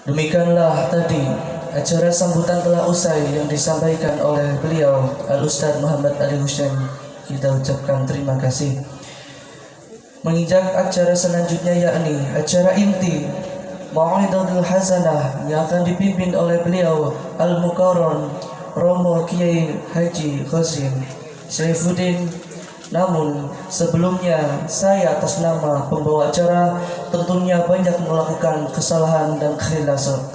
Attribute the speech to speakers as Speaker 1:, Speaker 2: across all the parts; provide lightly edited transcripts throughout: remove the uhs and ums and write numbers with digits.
Speaker 1: Demikianlah tadi acara sambutan telah usai yang disampaikan oleh beliau Al-Ustadz Muhammad Ali Hussein. Kita ucapkan terima kasih. Menginjak acara selanjutnya yakni acara inti Mau'idatul Hasanah yang akan dipimpin oleh beliau Al-Mukarram Romo Kiai Haji Qasim Saifuddin. Namun sebelumnya saya atas nama pembawa acara tentunya banyak melakukan kesalahan dan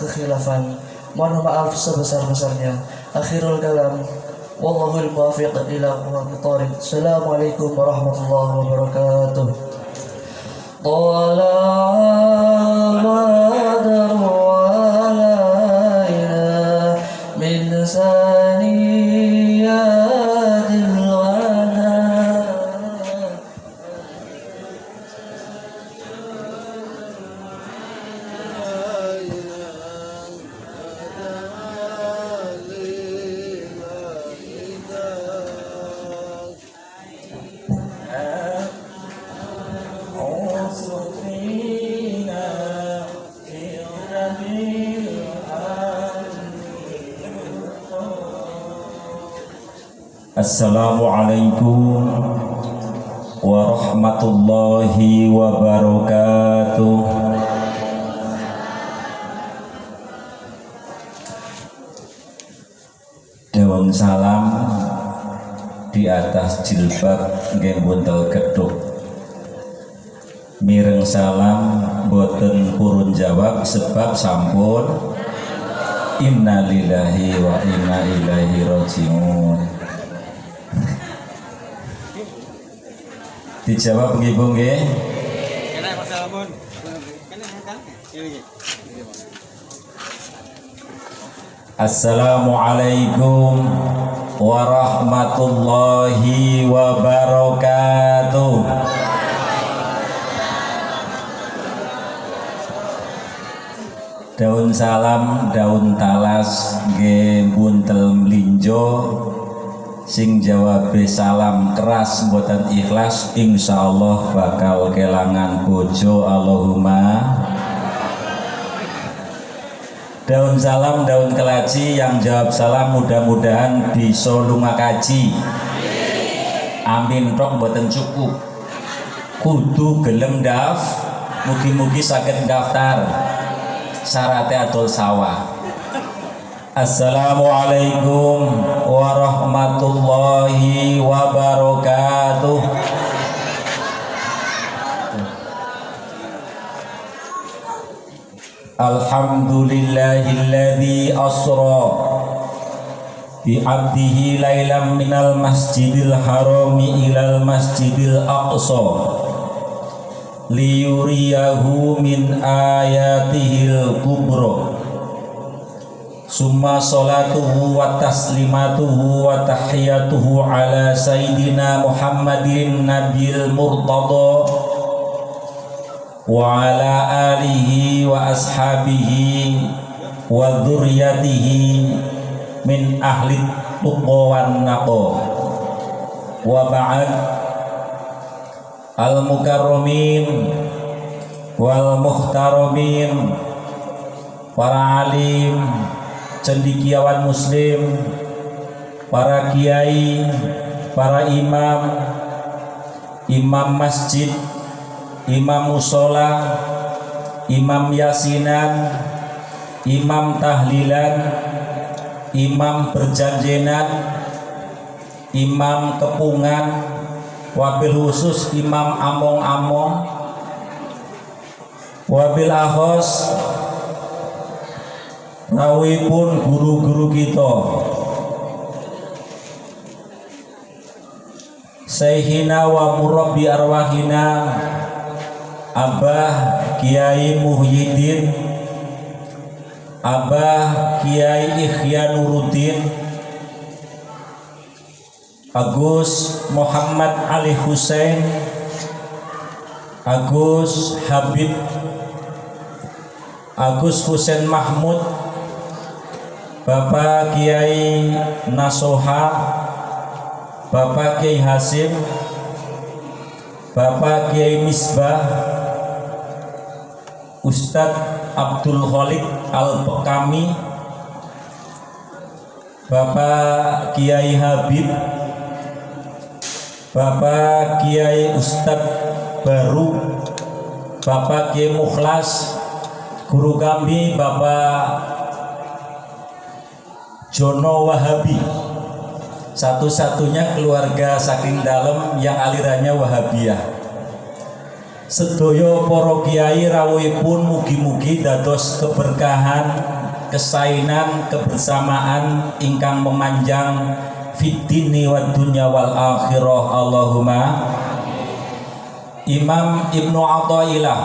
Speaker 1: kekhilafan. Mohon maaf sebesar-besarnya. Akhirul kalam, wallahul muwaffiq ila aqwamit thoriq. Assalamualaikum warahmatullahi wabarakatuh.
Speaker 2: Assalamualaikum warahmatullahi wabarakatuh. Daun salam di atas jilbab nggih buntel gedhuk. Mireng salam boten purun jawab sebab sampun innalillahi wa inna ilaihi rajiun. Dijawab nggih Bu nggih.
Speaker 3: Kena Assalamualaikum.
Speaker 2: Assalamualaikum warahmatullahi wabarakatuh. Daun salam, daun talas nggih buntel mlinjo. Sing jawabe salam keras mboten ikhlas insyaallah bakal kelangan bojo. Allahumma. Daun salam, daun kelaji yang jawab salam mudah-mudahan bisa lunga kaji. Amin tok mboten cukup. Kudu gelem mugi-mugi saged daftar. Syaratnya adol sawah. Assalamualaikum warahmatullahi wabarakatuh. Alhamdulillahilladzi asra bi 'abdihi lailam minal masjidil harami ilal masjidil aqsa liyuriyahu min ayatihil kubra. Summa salatuhu wa taslimatuhu wa tahiyatuhu ala sayyidina Muhammadin nabil murtada wa ala alihi wa ashabihi wa dzurriyyatihi min ahli tuqa wan naqa. Wa ba'd, al mukarramin wal muhtaramin, para alim, cendikiawan muslim, para kiai, para imam, imam masjid, imam musola, imam yasinan, imam tahlilan, imam berjanjenan, imam kepungan, wabil khusus imam among-among, wabil akhos rawi pun guru-guru kita, Sayyidina wa murabbi arwahina Abah Kiai Muhyiddin, Abah Kiai Ikhya Nuruddin, Agus Muhammad Ali Hussein, Agus Habib, Agus Hussein Mahmud, Bapak Kiai Nasoha, Bapak Kiai Hasim, Bapak Kiai Misbah, Ustadz Abdul Khalik Al-Bekami, Bapak Kiai Habib, Bapak Kiai Ustadz Baru, Bapak Kiai Mukhlas, guru kami Bapak Jono Wahabi, satu-satunya keluarga saking dalam yang alirannya Wahabiyah. Sedaya para kiai rawuhipun mugi-mugi dados keberkahan, kesainan, kebersamaan ingkang memanjang fid dini wad dunya wal akhirah. Allahumma. Imam Ibnu Athaillah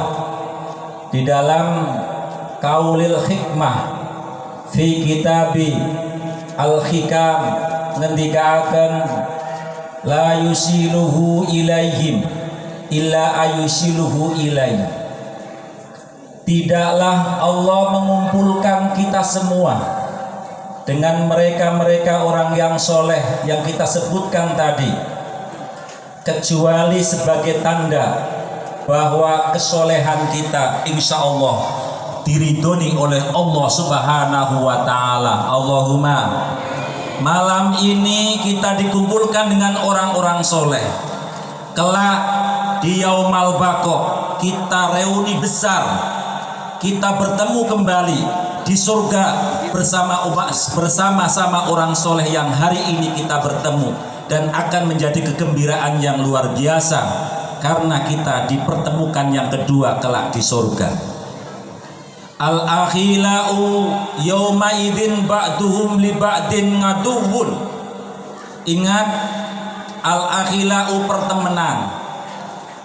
Speaker 2: di dalam Qaulil Hikmah fi Kitabi Al-Hikam ngendikaken la yusiluhu ilaihim illa ayusiluhu ilaih. Tidaklah Allah mengumpulkan kita semua dengan mereka-mereka orang yang soleh yang kita sebutkan tadi, kecuali sebagai tanda bahwa kesolehan kita insya Allah diridhoni oleh Allah Subhanahu wa Ta'ala. Allahumma. Malam ini kita dikumpulkan dengan orang-orang soleh. Kelak di Yaumal Baqo kita reuni besar, kita bertemu kembali di surga bersama-sama orang soleh yang hari ini kita bertemu, dan akan menjadi kegembiraan yang luar biasa karena kita dipertemukan yang kedua kelak di surga. Al-akhilau yawma idzin ba'duhum li ba'din ngaduwun. Ingat, al-akhilau pertemanan,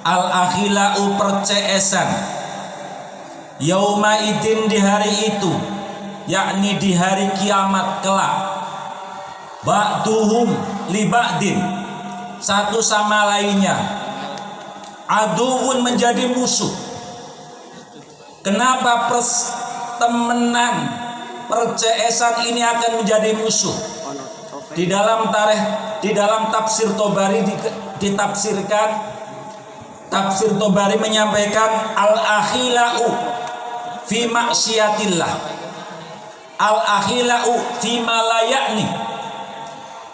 Speaker 2: al-akhilau perceesan. Yauma idzin di hari itu, yakni di hari kiamat kelak, ba'duhum li ba'din, satu sama lainnya, aduun menjadi musuh. Kenapa pertemanan, perceesan ini akan menjadi musuh? Di dalam tafsir Tobari ditafsirkan, tafsir Tobari menyampaikan al-akhilau fi maksiatillah, al-akhilau fi malayakni,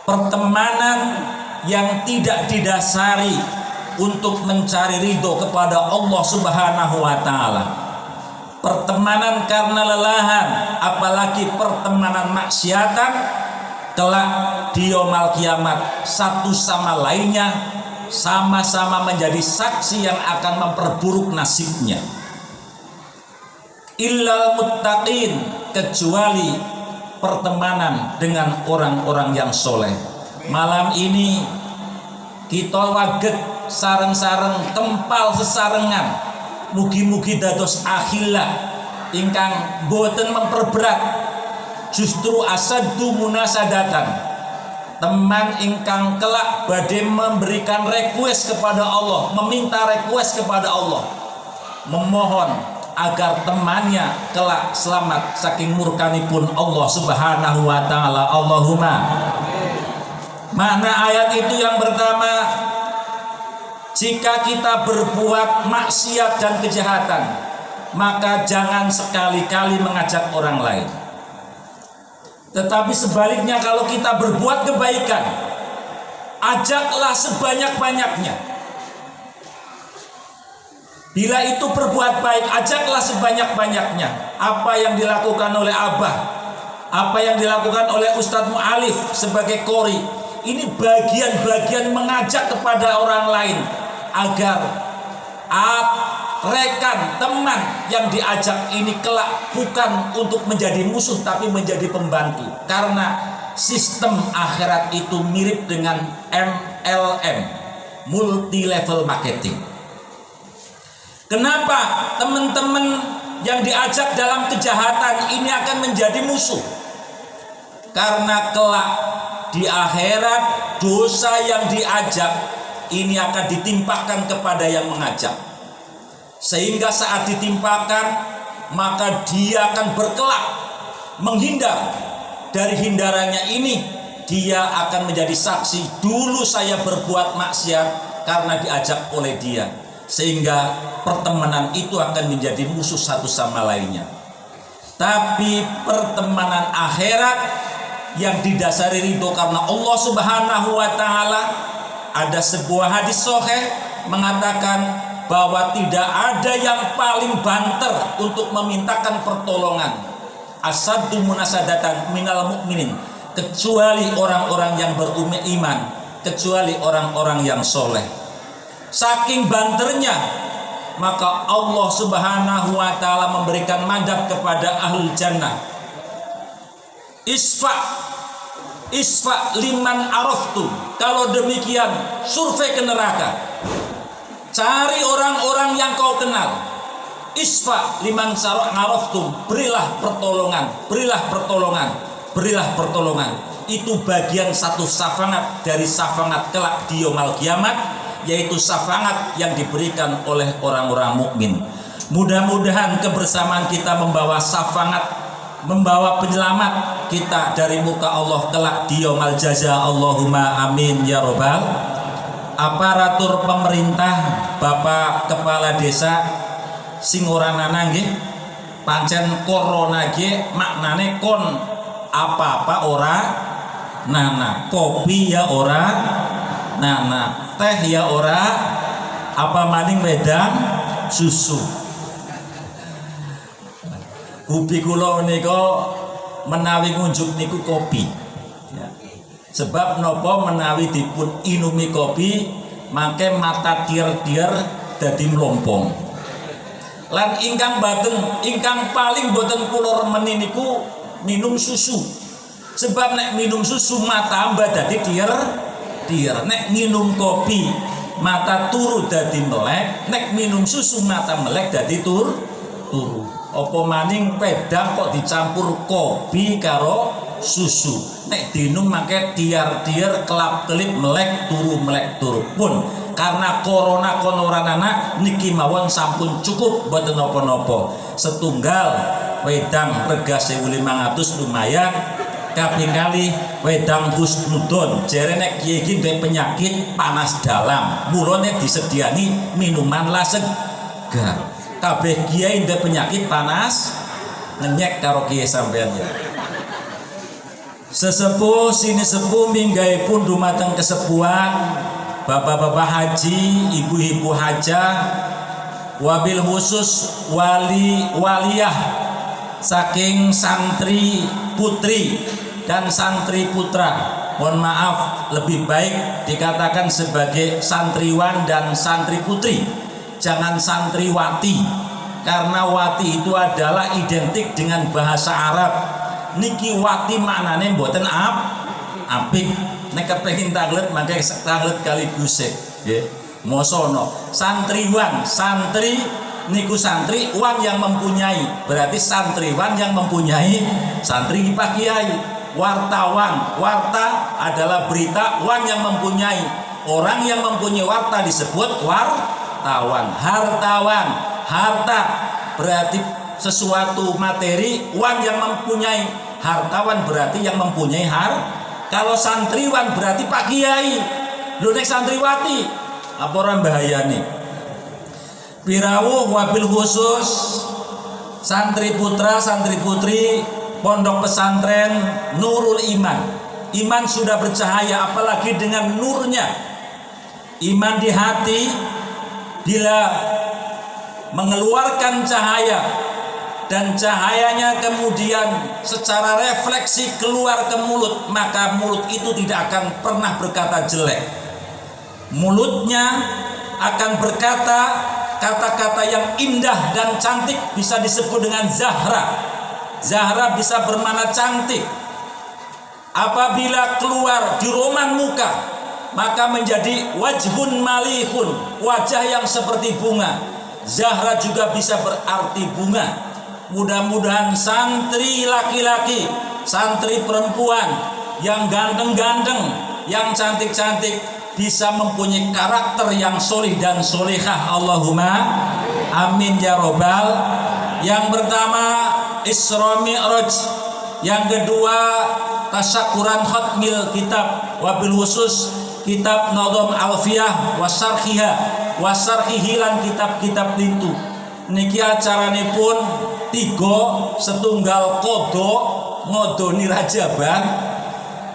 Speaker 2: pertemanan yang tidak didasari untuk mencari ridho kepada Allah Subhanahu wa Ta'ala, pertemanan karena lelahan, apalagi pertemanan maksiatan, kelak di yaumul kiamat satu sama lainnya sama-sama menjadi saksi yang akan memperburuk nasibnya. Illal muttaqin, kecuali pertemanan dengan orang-orang yang soleh. Malam ini kita waget sareng-sareng tempal sesarengan, mugi-mugi dados akhila ingkang boten memperberat, justru asaddu munasadatan, teman ingkang kelak badhe memberikan request kepada Allah, meminta request kepada Allah, memohon agar temannya kelak selamat saking murkanipun Allah Subhanahu wa Ta'ala. Allahumma. Makna ayat itu yang pertama, jika kita berbuat maksiat dan kejahatan, maka jangan sekali-kali mengajak orang lain. Tetapi sebaliknya, kalau kita berbuat kebaikan, ajaklah sebanyak-banyaknya. Bila itu berbuat baik, ajaklah sebanyak-banyaknya. Apa yang dilakukan oleh Abah, apa yang dilakukan oleh Ustadz Mu'alif sebagai qori, ini bagian-bagian mengajak kepada orang lain agar rekan, teman yang diajak ini kelak bukan untuk menjadi musuh tapi menjadi pembantu. Karena sistem akhirat itu mirip dengan MLM, multi level marketing. Kenapa teman-teman yang diajak dalam kejahatan ini akan menjadi musuh? Karena kelak di akhirat dosa yang diajak ini akan ditimpakan kepada yang mengajak, sehingga saat ditimpakan maka dia akan berkelak menghindar. Dari hindarannya ini dia akan menjadi saksi, dulu saya berbuat maksiat karena diajak oleh dia, sehingga pertemanan itu akan menjadi musuh satu sama lainnya. tapi pertemanan akhirat yang didasari ridho karena Allah Subhanahu wa taala. Ada sebuah hadis sahih mengatakan bahwa tidak ada yang paling banter untuk memintakan pertolongan asaddu munasadatan minal mukminin, kecuali orang-orang yang beriman, kecuali orang-orang yang soleh. Saking banternya, maka Allah Subhanahu wa taala memberikan mandat kepada ahlul jannah, isfa liman araftum. Kalau demikian, survei ke neraka, cari orang-orang yang kau kenal. Isfa liman araftum, berilah pertolongan, berilah pertolongan, berilah pertolongan. Itu bagian satu syafaat dari syafaat kelak di yaumul kiamat, yaitu syafaat yang diberikan oleh orang-orang mukmin. Mudah-mudahan kebersamaan kita membawa syafaat, membawa penyelamat kita dari muka Allah kelak di yaumul jaza. Allahumma amin ya robbal. Aparatur pemerintah, Bapak Kepala Desa sing ora nana nggih, pancen corona nggih maknane kon apa-apa ora nana, kopi ya ora nana, teh ya ora, apa maning wedang susu. Ubi kula menika menawi ngunjuk niku kopi. Ya. Sebab napa menawi dipun inumi kopi, mangke mata tier-tier dadi mlompong. Lan ingkang paling boten kula remeni niku minum susu. Sebab nek minum susu mata mbah dadi tier-tier. Nek minum kopi mata turu dadi melek, nek minum susu mata melek dadi turu. Apa maning pedang kok dicampur kopi karo susu. Nek dinum mangke tiar-tiar kelap-kelip melek turu pun. Karena corona konoranana niki mawon sampun cukup boten napa-napa. Setunggal wedang rega 1.500 lumayan. Kaping kali wedang husnudon. Jere nek kiye iki duwe penyakit panas dalam, mulane disediani minuman la segar. Kabeh kiai ndek penyakit panas ngenyek karo kiai sampean ya. Sesepuh sini sepuh minggaipun dumateng kesepuhan, bapak-bapak haji, ibu-ibu hajah, wabil khusus waliyah saking santri putri dan santri putra. Mohon maaf, lebih baik dikatakan sebagai santriwan dan santri putri. Jangan santriwati, karena wati itu adalah identik dengan bahasa Arab. Niki wati maknane mboten apik. Nek kepengin tanglet mangke tanglet kali gusik nggih. Mosono. Santriwan, santri niku santri wan yang mempunyai. Berarti santriwan yang mempunyai, santri Pak Kiai. Wartawan, warta adalah berita, wan yang mempunyai. Orang yang mempunyai warta disebut wartawan. Hartawan, harta berarti sesuatu materi, wan yang mempunyai. Hartawan berarti yang mempunyai Kalau santriwan berarti Pak Kiai. Lho nek santriwati apa orang bahaya nih. Pirawuh wabil khusus santri putra, santri putri pondok pesantren Nurul Iman. Iman sudah bercahaya, apalagi dengan nurnya. Iman di hati bila mengeluarkan cahaya dan cahayanya kemudian secara refleksi keluar ke mulut, maka mulut itu tidak akan pernah berkata jelek. Mulutnya akan berkata kata-kata yang indah dan cantik, bisa disebut dengan Zahra. Zahra bisa bermakna cantik. Apabila keluar di roman muka, maka menjadi wajhun malihun, wajah yang seperti bunga. Zahra juga bisa berarti bunga. Mudah-mudahan santri laki-laki, santri perempuan yang ganteng-ganteng, yang cantik-cantik bisa mempunyai karakter yang solih dan solihah. Allahumma amin ya robbal. Yang pertama Isra Mi'raj, yang kedua tasyakuran khatmil kitab, wabil khusus kitab Nadham Alfiyah wasarhiha wasarhihi lan kitab-kitab itu. niki acaranipun 3 setunggal kodok ngodoni Rajaban,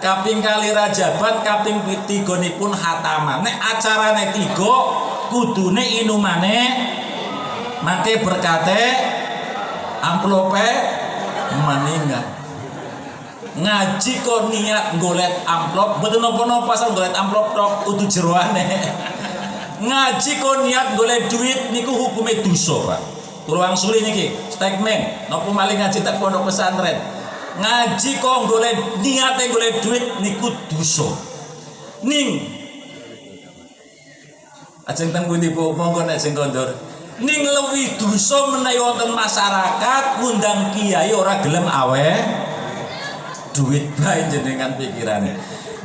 Speaker 2: kaping kali Rajaban, kaping 3 nipun hataman. Nek acarane 3 kudune inumane mate berkate amplope meninggal. Ngaji kok niat golet amplop, mboten napa-napa asal golet amplop tok utuh jeroane. Ngaji kok niat golet duit niku hukume dosa, Pak. Kula wangsuli niki, statement napa malih ngaji tak pondok pesantren. Ngaji kok golet niate golet duit niku dosa. Ning ajeng teng pundi Po, monggo nek sing kondur. Ning luwih dosa menawi wonten masyarakat ngundang kiai ora gelem aweh duit bae jenengan pikirane.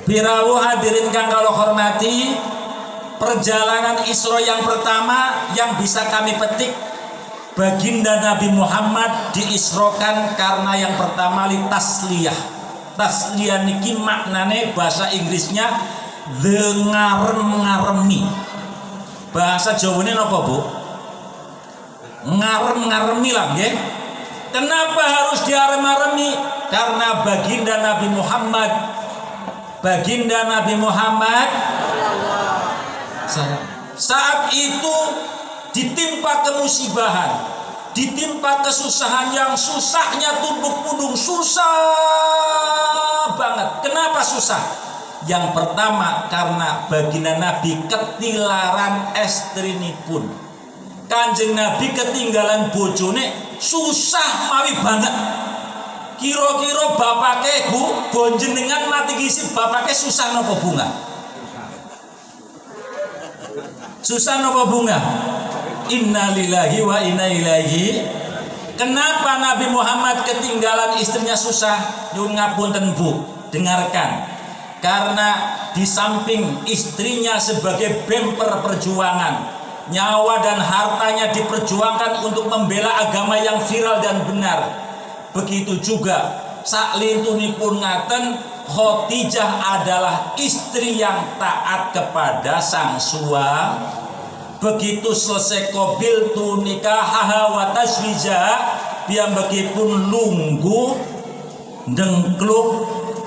Speaker 2: Pirawu hadirin kang kula hormati, perjalanan Isra yang pertama yang bisa kami petik, baginda Nabi Muhammad diisrokan karena yang pertama li tasliyah. Tasliyah niki maknane bahasa Inggrisnya ngarem-ngaremi. Bahasa Jawane napa, Bu? Ngarem-ngaremi lah nggih. Kenapa harus diarem-aremi? Karena baginda Nabi Muhammad saat itu ditimpa kemusibahan, ditimpa kesusahan yang susahnya tumbuk pundung, susah banget. Kenapa susah? Yang pertama karena baginda Nabi ketilaran estrinipun. Kanjeng Nabi ketinggalan bojone susah mawi banget. Kira-kira bapake Bu bonjenengan mati gisi bapake susah napa bunga? Susah napa bunga? Innalillahi wa inna ilaihi. Kenapa Nabi Muhammad ketinggalan istrinya susah? Nyuwun ngapunten Bu, dengarkan. Karena di samping istrinya sebagai bemper perjuangan, nyawa dan hartanya diperjuangkan untuk membela agama yang viral dan benar. Begitu juga saklintunipun ngaten, Khadijah adalah istri yang taat kepada sang suami. Begitu selesai qabil tu nikah wa tazwija, piyambakipun lungguh ndengkluk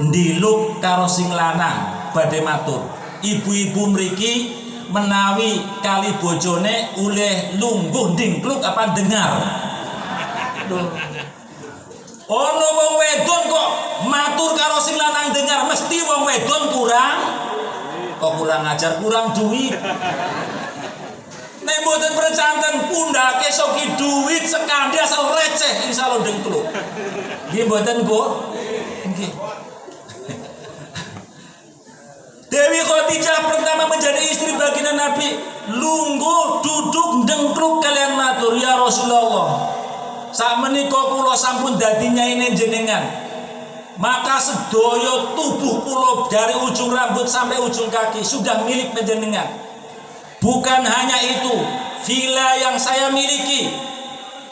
Speaker 2: ndiluk karo sing lanang badhe matur. Ibu-ibu mriki menawi kali bojone uleh lungguh ndingkluk apa dengar. Ono wong wedon kok matur karo sing lanang dengar, mesti wong wedon kurang ajar, kurang duit. Nek mboten percanten pundake soki duit sekandi asal receh insyaallah dengkluk. Nggih mboten, Bu? Nggih. Dewi Khadijah pertama menjadi istri baginda Nabi, lungguh duduk dengkluk kalian matur, ya Rasulullah. Sakmenika kula sampun dadi nyaine jenengan. Maka sedaya tubuh kula dari ujung rambut sampai ujung kaki sudah milik panjenengan. Bukan hanya itu, villa yang saya miliki,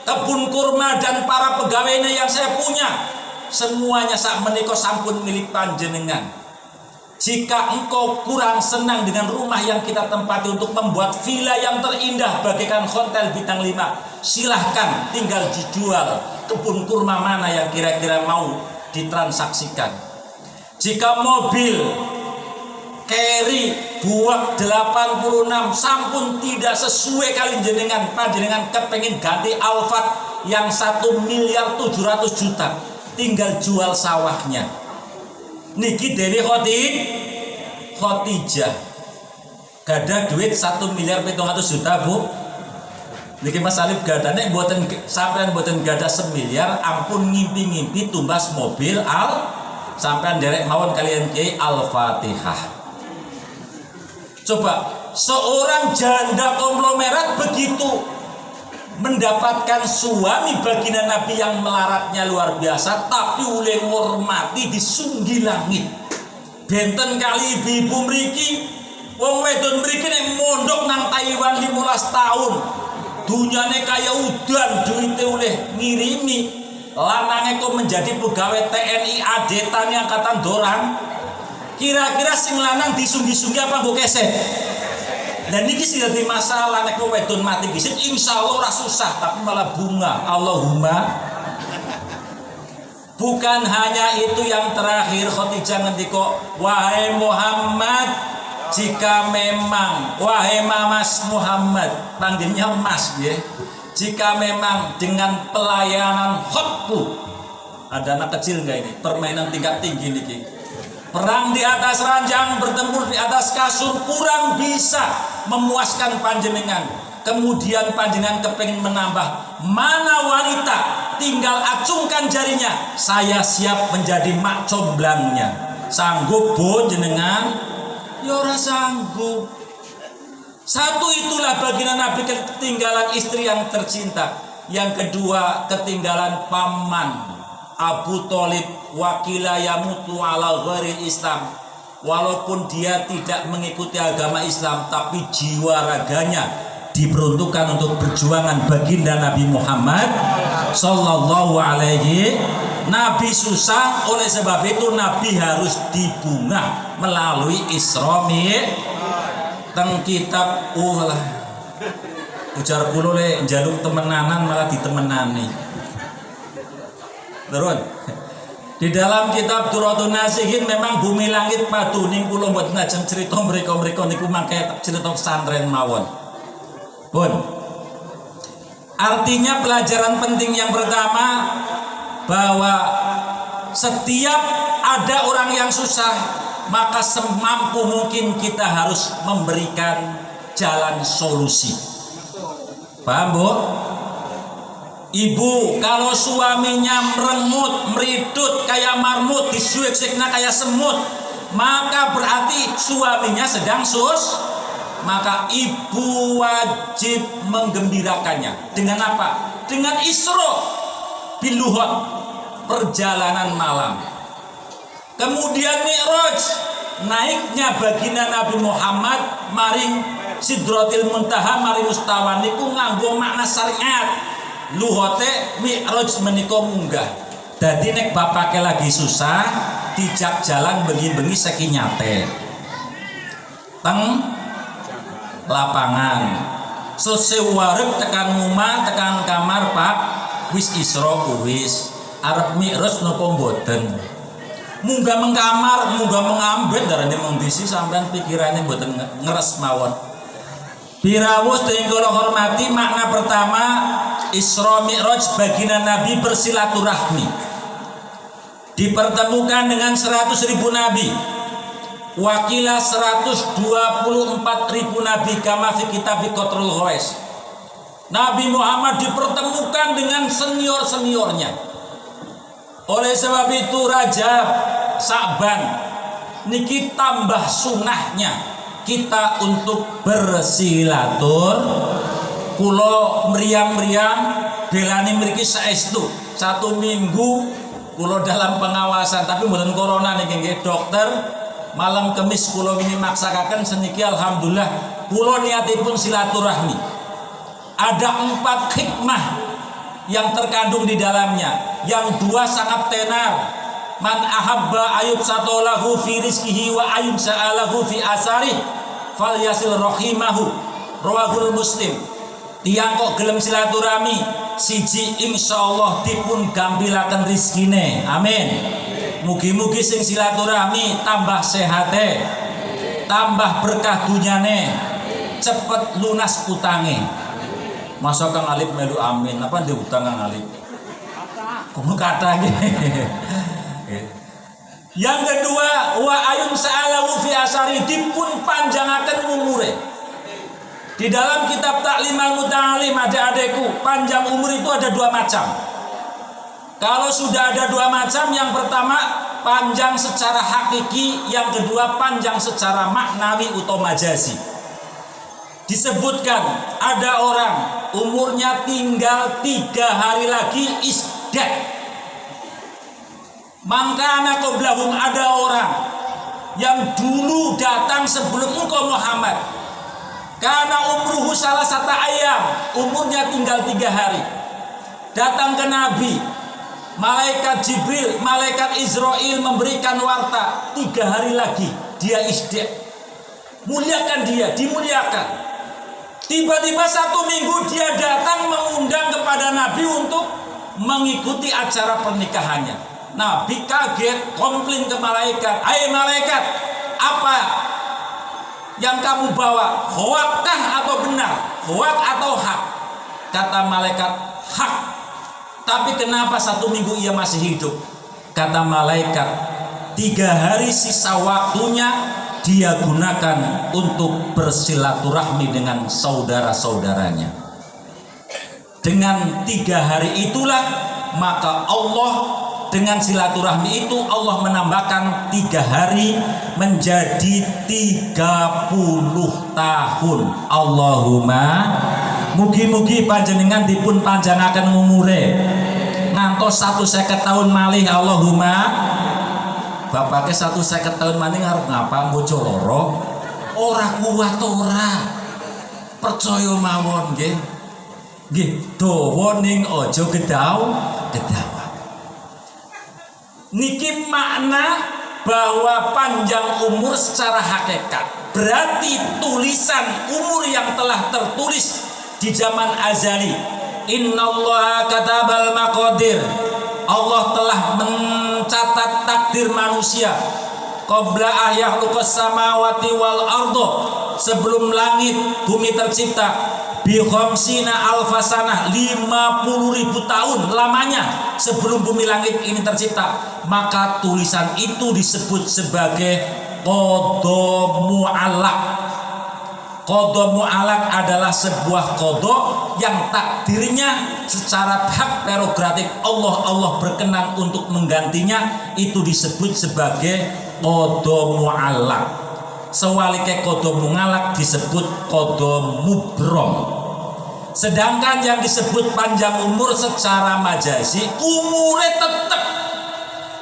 Speaker 2: kebun kurma dan para pegawainya yang saya punya, semuanya sakmenika sampun milik panjenengan. Jika engkau kurang senang dengan rumah yang kita tempati untuk membuat villa yang terindah bagaikan hotel bintang 5, silahkan tinggal dijual kebun kurma mana yang kira-kira mau ditransaksikan. Jika mobil carry buak 86 sampun tidak sesuai kali jenengan, panjenengan kepengen ganti Alphard yang 1.700.000.000, tinggal jual sawahnya. Niki Dewi Khadijah gada duit 1.700.000.000, Bu. Niki Mas Alif gada nek mboten sampean mboten gada 1 miliar, ampun ngimpi-ngimpi tumbas mobil sampean derek mawon kalian Kiai Al-Fatihah. Coba seorang janda konglomerat begitu mendapatkan suami baginda Nabi yang melaratnya luar biasa, tapi oleh ngormati di sunggi langit. Benten kali ibu-ibu mriki, wong wedon mriki nek mondok nang Taiwan 15 tahun, dunyane kaya udan, duite oleh ngirimi. Lanange kok menjadi pegawai TNI Adetan Angkatan Dorang. Kira-kira sing lanang disunggi-sunggi apa mbok keseh? Dan niki sing dadi masalah nek wedon mati gisit insyaallah ora susah tapi malah bunga. Allahumma. Bukan hanya itu yang terakhir Khadijah ngendika, wahai Muhammad, jika memang wahai Mas Muhammad, panggilnya Mas ya. Jika memang dengan pelayanan hotku, ada anak kecil enggak ini? Permainan tingkat tinggi niki. Perang di atas ranjang, bertempur di atas kasur kurang bisa memuaskan panjenengan. Kemudian panjenengan kepengin menambah, mana wanita tinggal acungkan jarinya, saya siap menjadi mak comblangnya. Sanggup bu jenengan? Ya ora sanggup. Satu itulah baginda Nabi ketinggalan istri yang tercinta. Yang kedua ketinggalan paman Abu Thalib, wakila yamutu ala ghairi Islam. Walaupun dia tidak mengikuti agama Islam, tapi jiwa raganya diperuntukkan untuk perjuangan baginda Nabi Muhammad sallallahu alaihi. Nabi susah, oleh sebab itu Nabi harus dibungah melalui Isra Mi'raj. Teng kitab lah ujar kula le njaluk temenanan malah ditemenani. Terus di dalam kitab Duratun Nasihin memang bumi langit padu ning kula mboten ngajeng cerita mereka-mereka niku mangke cerita pesantren mawon. Pun artinya pelajaran penting yang pertama bahwa setiap ada orang yang susah, maka semampu mungkin kita harus memberikan jalan solusi. Paham bu? Ibu kalau suaminya merengut, meridut kayak marmut, disuik-suikna kayak semut, maka berarti suaminya sedang maka ibu wajib menggembirakannya. Dengan apa? Dengan Isra biluhot, perjalanan malam. Kemudian Mi'raj, naiknya baginda Nabi Muhammad maring Sidratil Muntaha maring Mustawan niku nganggo makna syariat. Luhote Mi'raj menika munggah. Dadi nek bapake lagi susah, dijak jalan bengi-bengi sekinyate. Teng lapangan. Selesai wareg tekan rumah, tekan kamar, Pak. Wis Isra wis. Arep Mi'raj napa mboten? Munggah mengkamar, munggah mengambet darane mung disi sampean pikirane mboten ngeres mawon. Birawus dening kula hormati, makna pertama Isra Mi'raj baginda Nabi bersilaturahmi. Dipertemukan dengan 100.000 nabi. Wakila 124.000 nabi kama fi kitab Qatrul Ghais. Nabi Muhammad dipertemukan dengan senior-seniornya. Oleh sebab itu Rajab, Sa'ban niki tambah sunahnya kita untuk bersilatur. Kulo meriang-meriang belani mriki saestu 1 minggu kulo dalam pengawasan, tapi mboten corona niki nggih dokter. Malam Kemis kulo ini maksakaken seniki alhamdulillah kulo niatipun silaturahmi. Ada 4 hikmah yang terkandung di dalamnya. Yang 2 sangat tenar. Man ahabba ayub satolahu fi rizkihi wa ayub sa'alahu fi asarih falyasil rahimahu. Rawahul Muslim. Tiang kok gelem silaturahmi, siji insyaallah dipun gampilaken rizkine. Amin. Mugi-mugi sing silaturahmi tambah sehate, tambah berkah dunyane, cepet lunas utange. Masa Kang Alip melu amin, apa ndek utang Kang Alip? Kudu kata nggih. Yang kedua, wa ayun sa'alahu fi asari, dipun panjangaken umure. Di dalam kitab Ta'limal Muta'alim, adik-adikku, panjang umur itu ada 2 macam. Kalau sudah ada 2 macam, yang pertama panjang secara hakiki, yang kedua panjang secara maknawi atau majazi. Disebutkan ada orang umurnya tinggal 3 hari lagi isdat. Maka anak qoblahum, ada orang yang dulu datang sebelum engkau Muhammad. Karena umruhu salah satu ayam, umurnya tinggal 3 hari. Datang ke Nabi. Malaikat Jibril, malaikat Israel memberikan warta 3 hari lagi dia isda. Muliakan dia, dimuliakan. Tiba-tiba satu minggu dia datang mengundang kepada Nabi untuk mengikuti acara pernikahannya. Nabi kaget, komplain ke malaikat, "Hai malaikat, apa yang kamu bawa? Hoakkah atau benar? Hoak atau hak?" Kata malaikat, "Hak." "Tapi kenapa satu minggu ia masih hidup?" Kata malaikat, 3 hari sisa waktunya dia gunakan untuk bersilaturahmi dengan saudara-saudaranya. Dengan 3 hari itulah maka Allah, dengan silaturahmi itu Allah menambahkan 3 hari menjadi 30 tahun. Allahumma mugi-mugi panjenengan dipun panjangaken umure ngantos 150 tahun malih. Allahumma. Bapaknya 150 tahun maning harus ngapa bojo loro? Ora kuat ora. Percaya mawon nggih. Nggih, dawa ning aja gedawan. Niki makna bahwa panjang umur secara hakikat berarti tulisan umur yang telah tertulis di zaman azali. Innallaha katabal maqadir. Allah telah mencatat takdir manusia qabla ayyahluqas samawati wal ardo, sebelum langit bumi tercipta, bi khamsina alfasanah, 50.000 tahun lamanya sebelum bumi langit ini tercipta. Maka tulisan itu disebut sebagai qadha mu'allaq. Qadha mu'allaq adalah sebuah qadha yang takdirnya secara hak prerogatif Allah berkenan untuk menggantinya, itu disebut sebagai qadha mu'allaq. Sewalike qadha mu'allaq disebut qadha mubrom. Sedangkan yang disebut panjang umur secara majazi, umure tetep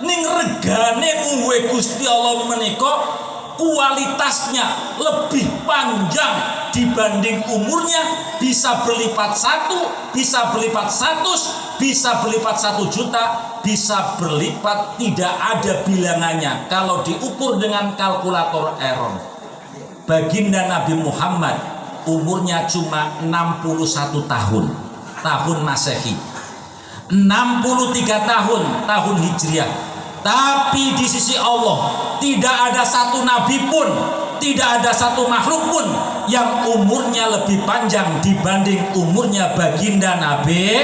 Speaker 2: ning regane muwe Gusti Allah menika kualitasnya lebih panjang dibanding umurnya, bisa berlipat 1, bisa berlipat 100, bisa berlipat 1 juta, bisa berlipat tidak ada bilangannya kalau diukur dengan kalkulator Aaron. Baginda Nabi Muhammad umurnya cuma 61 tahun Masehi, 63 tahun Hijriah. Tapi di sisi Allah tidak ada satu nabi pun, tidak ada satu makhluk pun yang umurnya lebih panjang dibanding umurnya baginda Nabi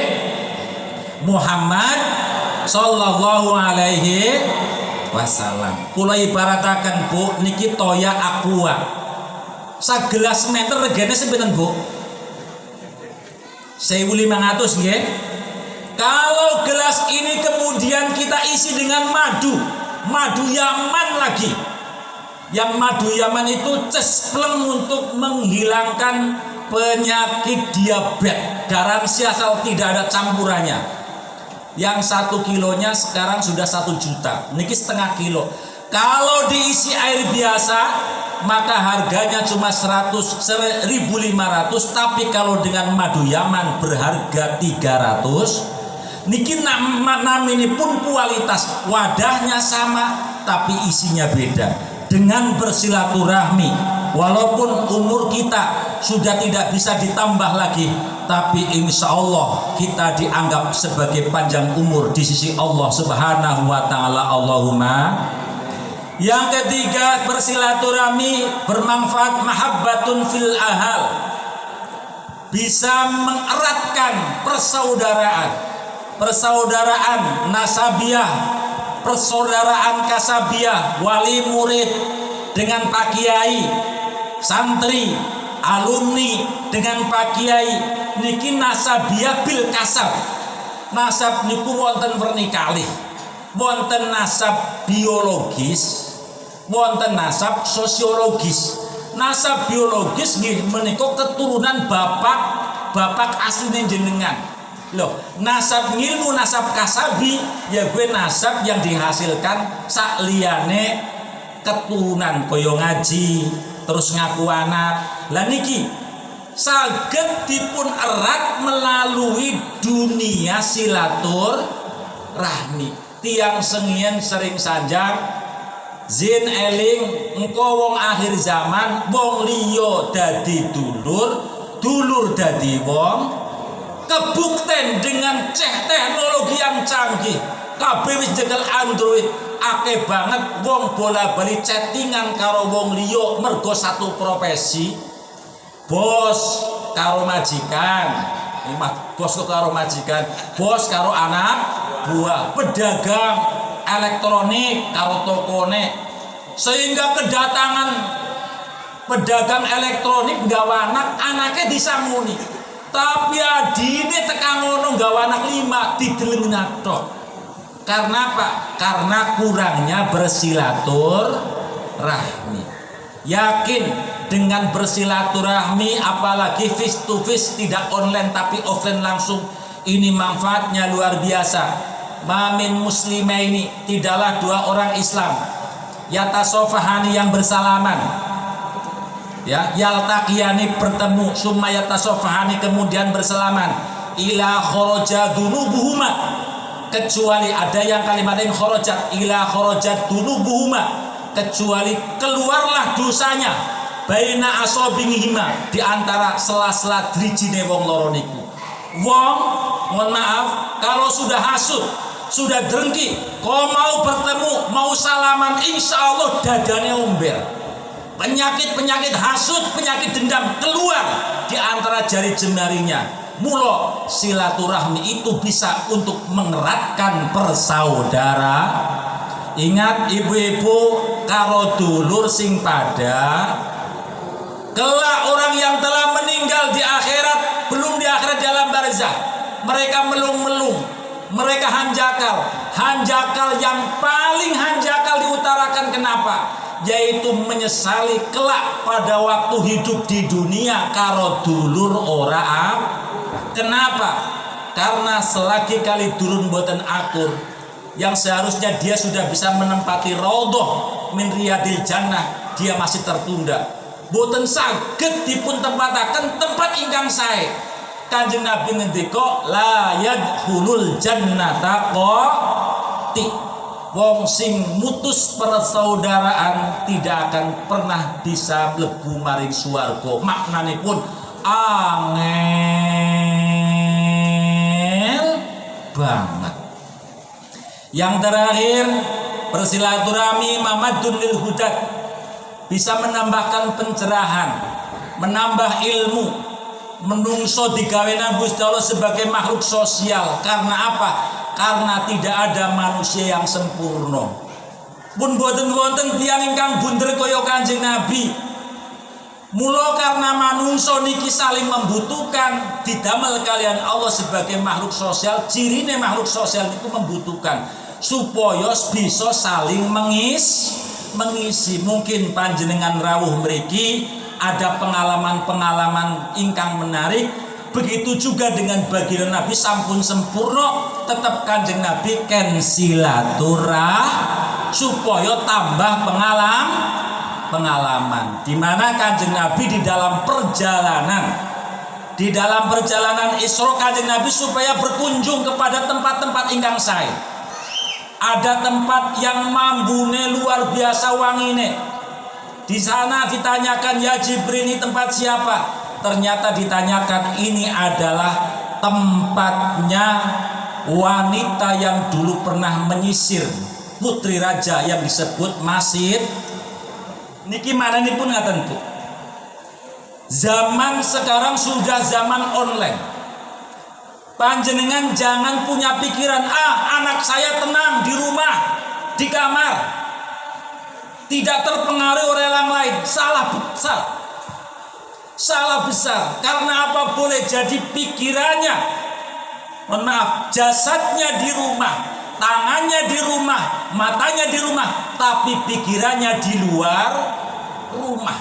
Speaker 2: Muhammad sallallahu alaihi wasallam. Kula ibarataken Bu, niki toya aqua. Sagelas meter regane sepinten Bu? 1.500 nggih. Kalau gelas ini kemudian kita isi dengan madu Yaman lagi. Yang madu Yaman itu cespleng untuk menghilangkan penyakit diabetes, garansi asal tidak ada campurannya. Yang 1 kilonya sekarang sudah 1 juta. Niki setengah kilo. Kalau diisi air biasa maka harganya cuma 1.500, tapi kalau dengan madu Yaman berharga 300. Niki namini pun kualitas, wadahnya sama tapi isinya beda. Dengan bersilaturahmi, walaupun umur kita sudah tidak bisa ditambah lagi, tapi insya Allah kita dianggap sebagai panjang umur di sisi Allah Subhanahu wa ta'ala. Allahumma. Yang ketiga, bersilaturahmi bermanfaat, mahabbatun fil ahal, bisa mengeratkan persaudaraan nasabiah, persaudaraan kasabiah, wali murid dengan pak kiai, santri, alumni dengan pak kiai. Niki nasabiah bil kasab. Nasab niku wonten pernikalih, wonten nasab biologis, wonten nasab sosiologis. Nasab biologis nggih menika keturunan bapak asline jenengan. Loh, nasab ngilmu, nasab kasabi ya gue nasab yang dihasilkan sakliyane keturunan kaya ngaji terus ngaku anak. Lah niki saged dipun erat melalui dunia silaturahmi. Tiang sengien sering sanjang Zin eling engko wong akhir zaman wong liya dadi dulur, dulur dadi wong. Kebukten dengan teknologi yang canggih, kabeh wis nyekel Android, akeh banget wong bola-bali chattingan karo wong liya mergo satu profesi. Bos karo majikan, bos karo majikan, bos karo anak buah, pedagang elektronik karo tokone, sehingga kedatangan pedagang elektronik nggawa anaknya disangoni, tapi adine tekan ngono nggawa anak 5 dideleng tok. Karena apa? Karena kurangnya bersilaturahmi. Yakin dengan bersilaturahmi, apalagi face to face, tidak online tapi offline langsung, ini manfaatnya luar biasa. Mamin muslimah ini tidaklah dua orang Islam yatasofahani yang bersalaman, ya, yaltaqiyani bertemu, summa yatasofahani kemudian bersalaman, ila kharaja dunubuhuma, kecuali ada yang kalimat yang kharajat, ila kharajat dunubuhuma, kecuali keluarlah dosanya, baina asobingihima, di antara sela-sela drijine wong loro niku. Wong, mohon maaf, kalau sudah hasud, sudah drengki, kalau mau bertemu, mau salaman, insya Allah dadanya umber. Penyakit-penyakit hasud, penyakit dendam keluar di antara jari jemarinya. Mula silaturahmi itu bisa untuk mengeratkan persaudara. Ingat ibu-ibu, karo dulur sing pada kelak orang yang telah meninggal di akhirat, belum di akhirat dalam barzah, mereka melung-melung, mereka hanjakal yang paling hanjakal diutarakan. Kenapa? Yaitu menyesali kelak pada waktu hidup di dunia karo dulur ora. Kenapa? Karena selagi kali durun boten akur, yang seharusnya dia sudah bisa menempati raudhah min riyadil jannah, dia masih tertunda. Boten saged dipun tempataken tempat ingkang sae. Kanjeng Nabi ngendika la yadkhulul jannata qati, wong sing mutus persaudaraan tidak akan pernah bisa mlebu maring swarga. Maknanipun angel banget. Yang terakhir, bersilaturahmi mamadun lil hudat, bisa menambahkan pencerahan, menambah ilmu. Menungso digawenan Gusti Allah sebagai makhluk sosial. Karena apa? Karena tidak ada manusia yang sempurna. Pun boten wonten tiyang ingkang bunder kaya Kanjeng Nabi. Mula karena manungso niki saling membutuhkan, didamel kalian Allah sebagai makhluk sosial. Cirine makhluk sosial itu membutuhkan supaya bisa saling mengisi. Mungkin panjenengan rawuh mriki ada pengalaman-pengalaman ingkang menarik. Begitu juga dengan baginda Nabi sampun sempurna, tetap Kanjeng Nabi ken silaturah supaya tambah pengalaman. Di mana Kanjeng Nabi di dalam perjalanan Isra, Kanjeng Nabi supaya berkunjung kepada tempat-tempat ingkang sae. Ada tempat yang mambune luar biasa wangine. Di sana ditanyakan, ya Jibril, ini tempat siapa? Ternyata ditanyakan ini adalah tempatnya wanita yang dulu pernah menyisir putri raja yang disebut Masid. Niki mana ini pun ngaten Bu. Zaman sekarang sudah zaman online. Panjenengan jangan punya pikiran, anak saya tenang di rumah, di kamar, tidak terpengaruh oleh orang lain. Salah besar. Karena apa? Boleh jadi pikirannya, mohon maaf, jasadnya di rumah, tangannya di rumah, matanya di rumah, tapi pikirannya di luar rumah.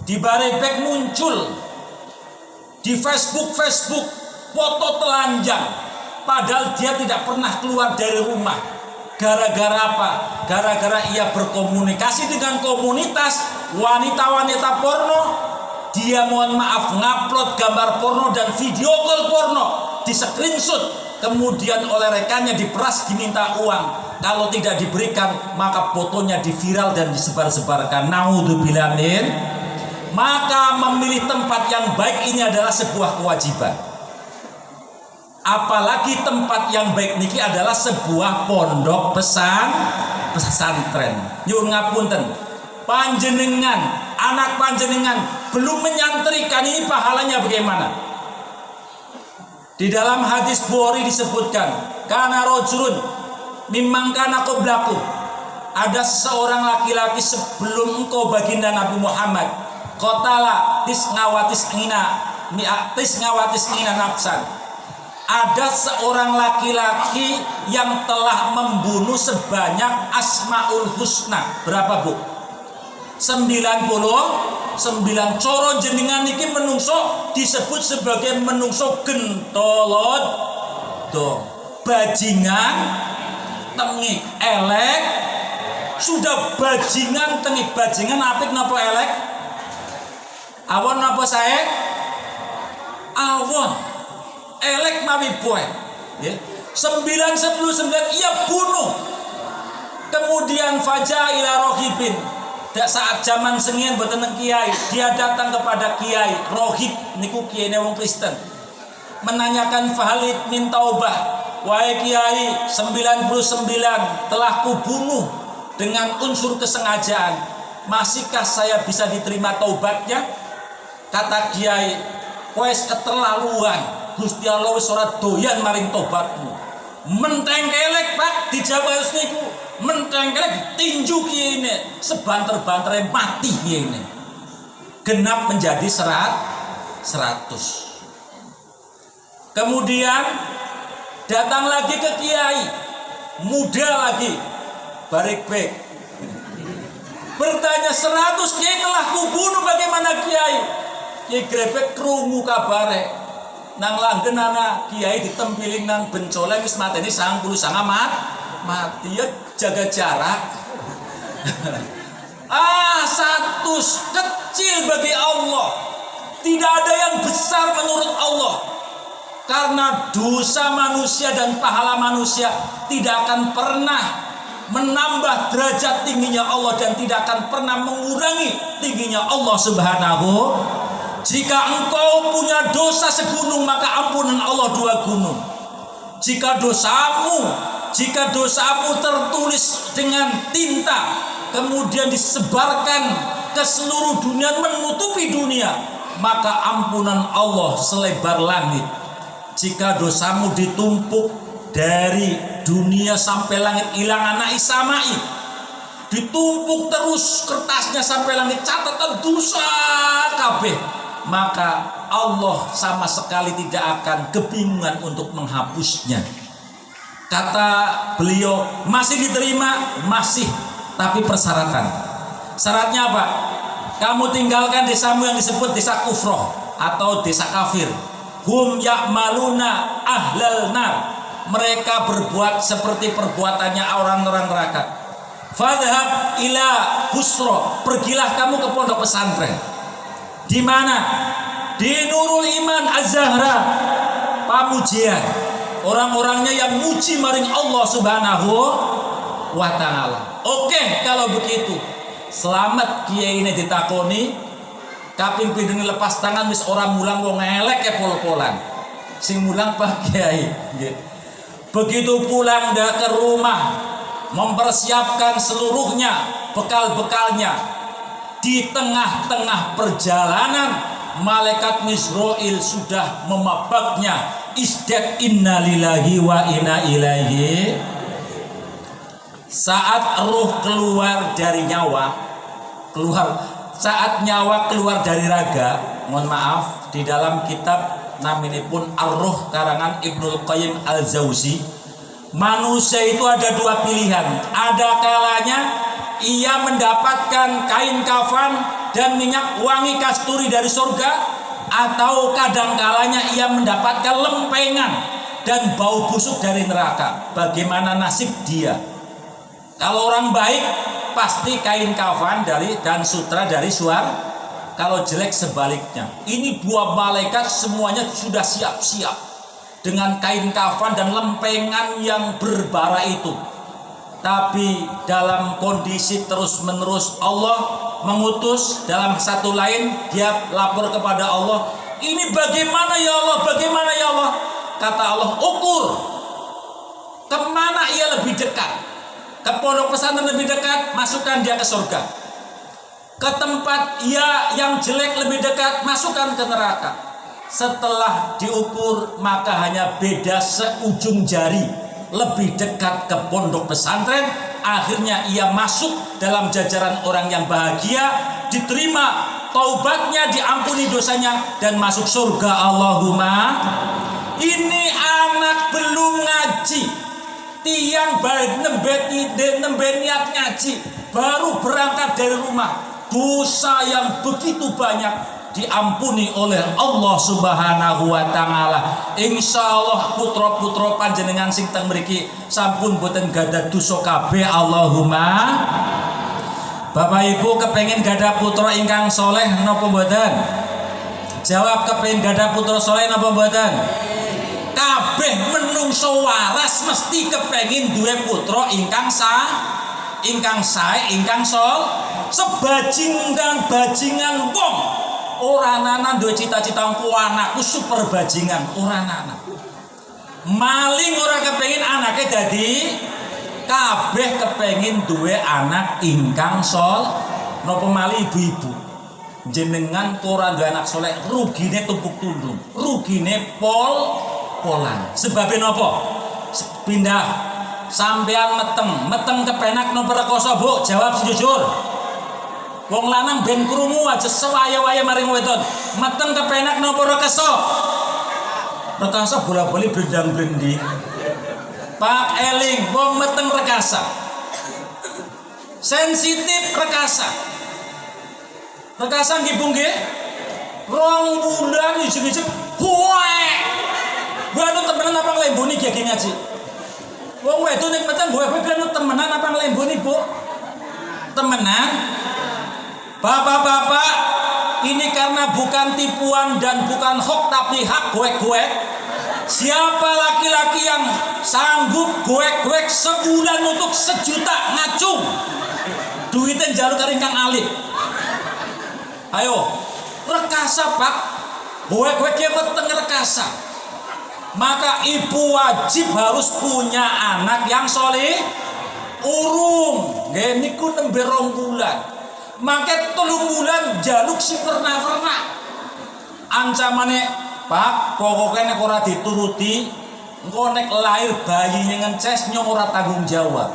Speaker 2: Di barebek muncul di Facebook foto telanjang, padahal dia tidak pernah keluar dari rumah. Gara-gara apa? Gara-gara ia berkomunikasi dengan komunitas wanita-wanita porno. Dia mohon maaf ngupload gambar porno dan video call porno, di screenshot, kemudian oleh rekannya diperas, diminta uang, kalau tidak diberikan maka fotonya diviral dan disebar-sebarkan. Naudzubillah min. Maka memilih tempat yang baik ini adalah sebuah kewajiban. Apalagi tempat yang baik niki adalah sebuah pondok pesantren. Nyuwun ngapunten, panjenengan, anak panjenengan belum menyantrikan, ini pahalanya bagaimana? Di dalam hadis Bukhari disebutkan, kana rajulun mimman kana qablakum, ada seorang laki-laki sebelum engkau baginda Nabi Muhammad, qatala tisngawatis ngina nafsan. Ada seorang laki-laki yang telah membunuh sebanyak Asmaul Husna. Berapa, Bu? 99. Coro jenengan iki menungso disebut sebagai menungso gentolot do, bajingan tengik elek. Sudah bajingan tengik, bajingan apik napa elek? Awon napa sae? Awon. Elek mawi boy. Ya. 999 ia bunuh. Kemudian faja ila rohibin. Saat zaman sengien boten kiai, dia datang kepada kiai rohib niku kiai wong Kristen. Menanyakan fahalid min taubah. Wahai kiai, 99 telah kubunuh dengan unsur kesengajaan. Masihkah saya bisa diterima taubatnya? Kata kiai, wes keterlaluan. Gusti Allah wis ora doyan maring tobatmu. Mentengkelek Pak, dijawab niku. Mentengkelek tinju kiene, sebanter-bantere mati kiene. Genap menjadi 100. Kemudian datang lagi ke kiai, muda lagi, barik bek. Bertanya 100 kiai telah kubunuh, bagaimana kiai? Kiai grebek krungu kabare. Nang langgen anak kiai ditempiling nang bencoleng wis mateni 99 mati, ya jaga jarak. 100 kecil bagi Allah. Tidak ada yang besar menurut Allah. Karena dosa manusia dan pahala manusia tidak akan pernah menambah derajat tingginya Allah dan tidak akan pernah mengurangi tingginya Allah Subhanahu. Jika engkau punya dosa segunung, maka ampunan Allah 2 gunung. Jika dosamu tertulis dengan tinta, kemudian disebarkan ke seluruh dunia, menutupi dunia, maka ampunan Allah selebar langit. Jika dosamu ditumpuk dari dunia sampai langit, hilang anak isamai, ditumpuk terus kertasnya sampai langit, catatan dosa kabeh, maka Allah sama sekali tidak akan kebingungan untuk menghapusnya. Kata beliau, masih diterima, masih, tapi persyaratan. Syaratnya apa? Kamu tinggalkan desamu yang disebut desa kufroh atau desa kafir. Hum ya'maluna ahlal nar. Mereka berbuat seperti perbuatannya orang-orang neraka. Fadhhab ila Busro. Pergilah kamu ke pondok pesantren. Di mana? Di Nurul Iman Az-Zahra, Pamujian. Orang-orangnya yang muji maring Allah Subhanahu wa ta'ala. Oke, kalau begitu selamat kiai ini ditakoni. Kaping pindhene lepas tangan wis orang mulang wong elek ke pol-polan. Sing mulang Pak Kiai. Begitu pulang dah ke rumah, mempersiapkan seluruhnya bekal-bekalnya. Di tengah-tengah perjalanan, malaikat Mizrail sudah memabaknya. Isdat innalillahi wa inna ilaihi. Saat ruh keluar dari nyawa, saat nyawa keluar dari raga, mohon maaf, di dalam kitab naminipun Ar-Ruh karangan Ibnul Qayyim Al-Jauzi, manusia itu ada 2 pilihan. Ada kalanya ia mendapatkan kain kafan dan minyak wangi kasturi dari surga, atau kadang kalanya ia mendapatkan lempengan dan bau busuk dari neraka. Bagaimana nasib dia? Kalau orang baik pasti kain kafan dan sutra dari suar. Kalau jelek sebaliknya. Ini 2 malaikat semuanya sudah siap-siap. dengan kain kafan dan lempengan yang berbara itu. Tapi dalam kondisi terus-menerus Allah mengutus, dalam satu lain dia lapor kepada Allah, ini bagaimana ya Allah, bagaimana ya Allah? Kata Allah, ukur kemana ia lebih dekat. Ke pondok pesantren lebih dekat, masukkan dia ke surga. Ke tempat ia yang jelek lebih dekat, masukkan ke neraka. Setelah diukur, maka hanya beda seujung jari lebih dekat ke pondok pesantren. Akhirnya ia masuk dalam jajaran orang yang bahagia, diterima taubatnya, diampuni dosanya, dan masuk surga. Allahumma. Ini anak belum ngaji, tiang balik nembe niat ngaji, baru berangkat dari rumah, dosa yang begitu banyak diampuni oleh Allah Subhanahu wa taala. Insyaallah putra-putra panjenengan sing teng mriki sampun boten gadah dosa kabeh. Allahumma. Bapak Ibu kepengin gadah putra ingkang soleh napa mboten? Jawab, kepengin gadah putra soleh napa mboten? Kabeh menungso waras mesti kepengin duwe putra ingkang sae, ingkang bajingan wong. Ora ana duwe cita-cita engko anakku super bajingan, ora ana. Maling ora kepengin anake dadi, kabeh kepengin duwe anak ingkang napa malih ibu-ibu. Jenengan ora duwe anak soleh, rugine tumpuk tundung, rugine polan. Sebabnya napa? Pindah sampean meteng kepenak napa rekoso, Bu? Jawab sejujur. Wong lanang ben krungu aja sewaya-waya maring wedon. Meteng kepenak napa rekoso? Rekoso bola-bali blendang-blending. Pak eling, wong meteng rekasa. Sensitif rekasa. Rekasa nggih Bu nggih? 2 bulan ijeg-ijeg huwe. Buat temenan apa ngelembuni gigi ngaji? Wong wedok nek meteng gue buat temenan apa ngelembuni, Bu? Temenan? Bapak-bapak, ini karena bukan tipuan dan bukan hoax tapi hak goek-goek. Siapa laki-laki yang sanggup goek-goek sebulan untuk 1 juta ngacung? Duitnya jalur karingkang alih. Ayo, rekasa Pak. Goek-goek dia meteng rekasa. Maka ibu wajib harus punya anak yang soleh. Urung niku nembe 2 bulan, maka 3 bulan jaluk si perna-perna. Ancamane, Pak, pokoknya nek ora dituruti, engko nek lahir bayi ngences nyong ora tanggung jawab.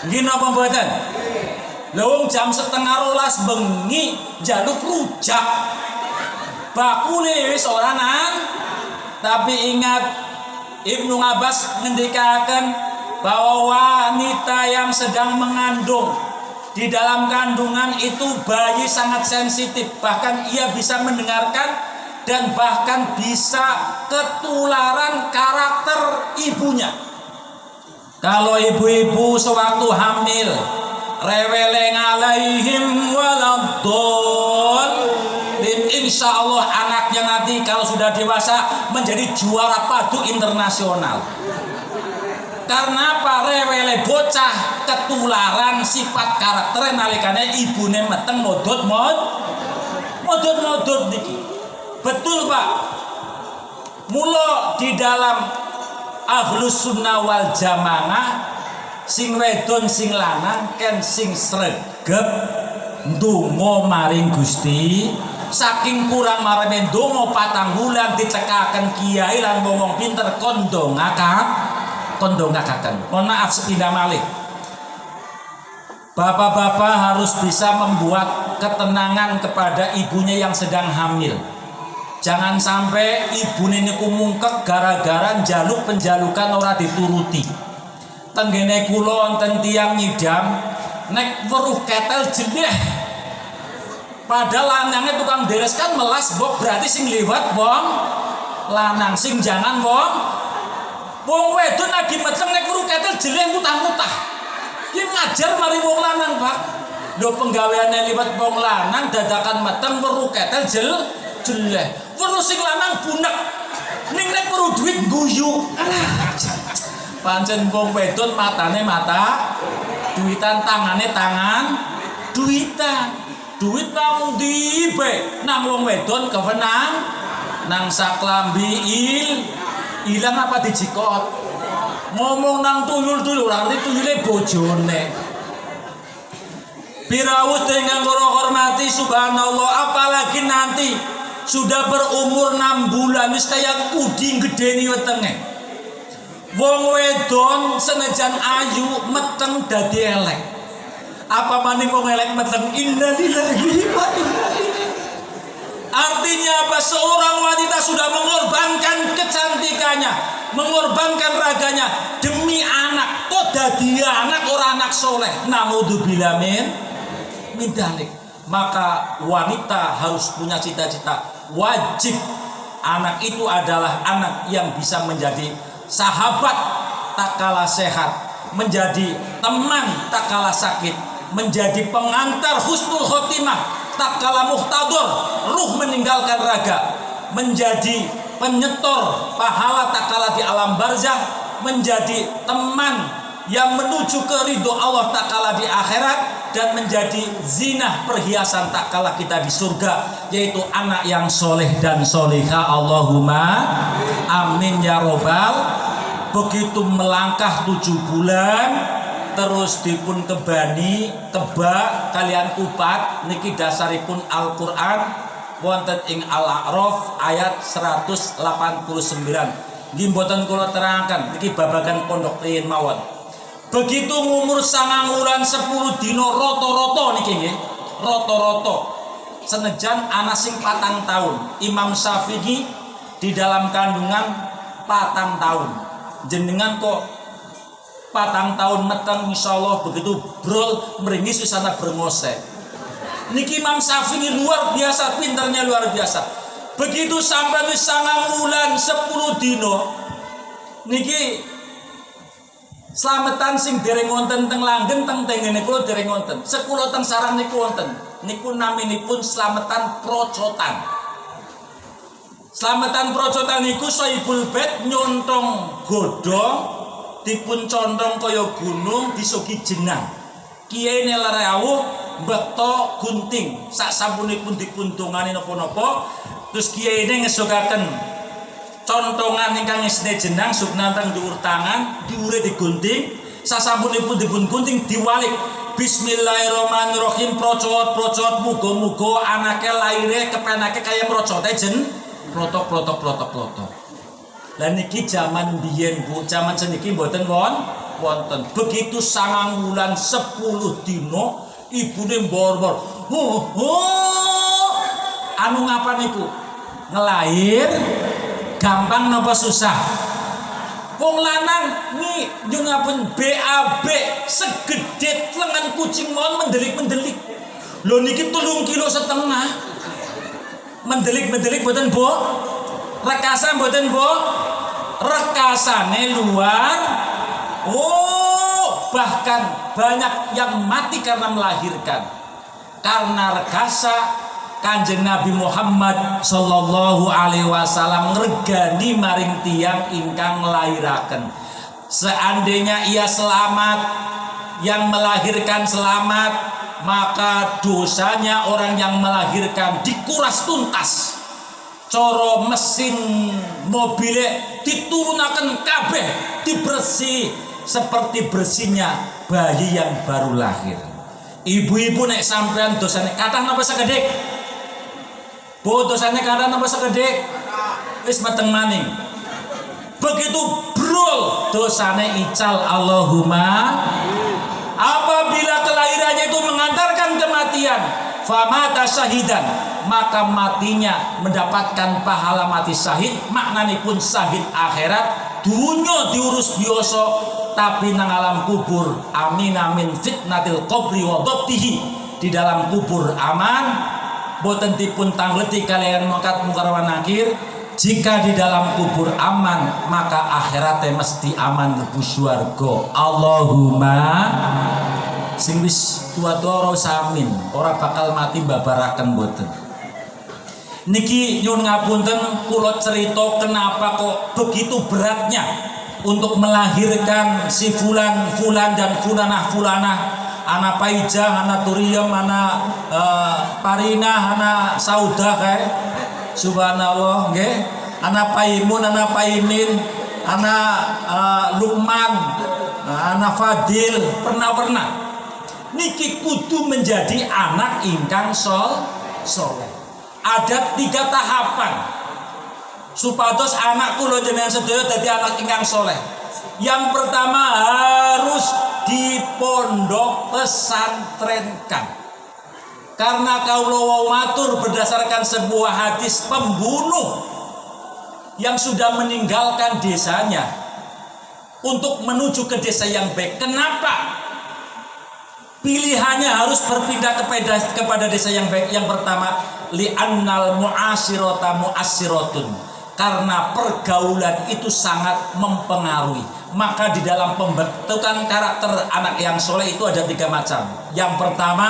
Speaker 2: Nggih napa mboten? Lha wong jam 11:30 bengi jaluk rujak. Bakule wis ora nang. Tapi ingat, Ibnu Abbas ngendikaken bahwa wanita yang sedang mengandung, di dalam kandungan itu bayi sangat sensitif, bahkan ia bisa mendengarkan dan bahkan bisa ketularan karakter ibunya. Kalau ibu-ibu sewaktu hamil, reweleng alaihim waladdallin, insya Allah anaknya nanti kalau sudah dewasa menjadi juara padu internasional. Karena apa? Rewele bocah ketularan sifat karakter nalikane ibune meteng modot niki. Betul Pak. Mula di dalam Ahlus Sunnah wal Jamaah, sing wedon sing lanang ken sing sregep ndonga maring Gusti. Saking kurang marane ndonga 4 bulan dicekaken kiai lan ngomong pinter kondongakaken. Mohon maaf sepindah malih. Bapak-bapak harus bisa membuat ketenangan kepada ibunya yang sedang hamil. Jangan sampai ibune niku mungkek gara-gara njaluk penjalukan ora dituruti. Tenggene kula wonten tiyang ngidam nek weruh ketel jeleh. Padahal lanangnya tukang beres kan melas bok, berarti sing liwat wong lanang, sing jangan wong wedon lagi meteng nek weruh ketel jeleh mutah-mutah. Ki ngajar mari wong lanang, Pak. Lho penggaweane liwat wong lanang dadakan meteng weruh ketel jeleh. Weruh sing lanang bunek. Ning nek perlu duit guyu. Pancen wong wedon matane mata duitan, tangane tangan duitan. Duit nang ndi bae? Nang wong wedon kewenang, nang saklambi ilang apa dijikot. Ngomong nang tuyul-tuyul ora ngerti tuyule bojone. Pirawus dengan hormati subhanallah, apalagi nanti sudah berumur 6 bulan wis kaya kuding gedeni wetenge. Wong wedon senajan ayu meteng dadi elek. Apa maning wong elek meteng? Innalillahi wa inna ilaihi. Artinya apa? Seorang wanita sudah mengorbankan kecantikannya, mengorbankan raganya demi anak. Kok dadi anak orang anak soleh? Naudzubillah min dzalik. Maka wanita harus punya cita-cita. Wajib anak itu adalah anak yang bisa menjadi sahabat tak kalah sehat, menjadi teman tak kalah sakit, menjadi pengantar husnul khotimah tak kalah muhtador, ruh meninggalkan raga, menjadi penyetor pahala tak kalah di alam barzah, menjadi teman yang menuju ke ridho Allah tak kalah di akhirat, dan menjadi zinah perhiasan tak kalah kita di surga, yaitu anak yang soleh dan solehah. Allahumma amin ya robbal. Begitu melangkah 7 bulan terus dipun kebani kebak kalian kupat niki dasaripun Al-Qur'an wonten ing Al-A'raf ayat 189. Nggih mboten kula terangkan niki babagan pondok riyin mawon. Begitu ngumur 9 wulan 10 dino rata-rata niki nggih, rata-rata senajan ana sing 4 tahun. Imam Syafi'i di dalam kandungan 4 tahun. Jenengan kok 4 tahun meteng insyaallah begitu brol meringis wisana berngose. Niki Imam Syafi'i luar biasa pinternya, luar biasa. Begitu sampai wis 9 wulan 10 dino niki slametan sing dereng wonten teng Langgen teng tengene kula dereng wonten. Sekula teng sarang niku wonten. Niku naminipun slametan procotan. Slametan procotan niku Sohibul Bait nyontong godhong dipun condong kaya gunung disugi jenang. Kiai nelerewuh mbekta gunting. Sak sampunipun dikuntungane napa-napa terus kiai ne ngesogaken contongan ingkang isine jenang sugnanteng dhuwur tangan diure digunting, sasampunipun dipun gunting diwalik bismillahirrahmanirrahim procot muga-muga anake laire kepenake kaya procote plotok. Lah niki zaman biyen Bu, zaman seniki mboten wonten. Begitu 9 wulan 10 dino ibune mbor-mbor. Anu ngapa niku? Ngelair gampang napa susah? Wong lanang ni nyungapun BAB segede lengan kucing mon mendelik-mendelik. Lho niki 3,5 kilo. Mendelik-mendelik mboten Bu? Rekasan mboten Bu? Rekasane luar. Oh, bahkan banyak yang mati karena melahirkan. Karena rekasa Kanjeng Nabi Muhammad sallallahu alaihi wasallam ngregani maring tiyang ingkang nglairaken. Seandainya ia selamat, yang melahirkan selamat, maka dosanya orang yang melahirkan dikuras tuntas. Coro mesin mobile diturunaken kabeh, dibersih seperti bersihnya bayi yang baru lahir. Ibu-ibu nek sampean dosane kathah napa sekedhik? Bu, dosane kathah napa sekedhik? Wis meteng maning. Begitu brol dosane ical. Allahumma. Apabila kelahirannya itu mengantarkan kematian, famata syahidan, maka matinya mendapatkan pahala mati syahid. Maknanipun syahid akhirat, dunya diurus biasa, tapi nang alam kubur amin fitnatil qabri wa dhabtihi, di dalam kubur aman, boten dipun tangleti kalian mangkat mungkar nakir. Jika di dalam kubur aman, maka akhiratnya mesti aman lebu swarga. Allahumma. Sing wis tua-tua ora samin, ora bakal mati babaraken boten. Niki nyun ngapunten kula cerita kenapa kok begitu beratnya untuk melahirkan si fulan dan fulanah, anak Paijah, anak Turiyam, anak Parina, anak Sauda kayak subhanallah nggih, anak Paimun, anak Paimin, anak Lukman, anak Fadil, pernah niki kudu menjadi anak ingkang soleh. Ada 3 tahapan supados anak kula jenengan sedaya dadi anak ingkang soleh. Yang pertama harus dipondok pesantrenkan. Karena kaula matur berdasarkan sebuah hadis pembunuh yang sudah meninggalkan desanya untuk menuju ke desa yang baik. Kenapa? Pilihannya harus berpindah kepada desa yang baik. Yang pertama, li'annal mu'asirata mu'asiratun, karena pergaulan itu sangat mempengaruhi. Maka di dalam pembentukan karakter anak yang soleh itu ada 3 macam. Yang pertama,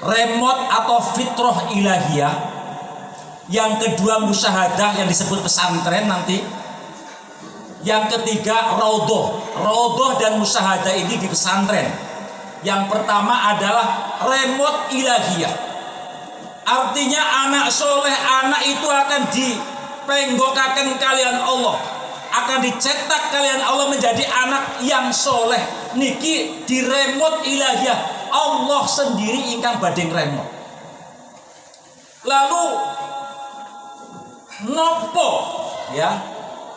Speaker 2: remote atau fitrah ilahiyah. Yang kedua, musyahadah yang disebut pesantren nanti. Yang ketiga, raudhah dan musyahadah ini di pesantren. Yang pertama adalah remote ilahiyah. Artinya anak soleh, anak itu akan dipenggokaken kalian Allah, akan dicetak kalian Allah menjadi anak yang soleh. Niki di remote ilahiyah, Allah sendiri ingkang badhe remote. Lalu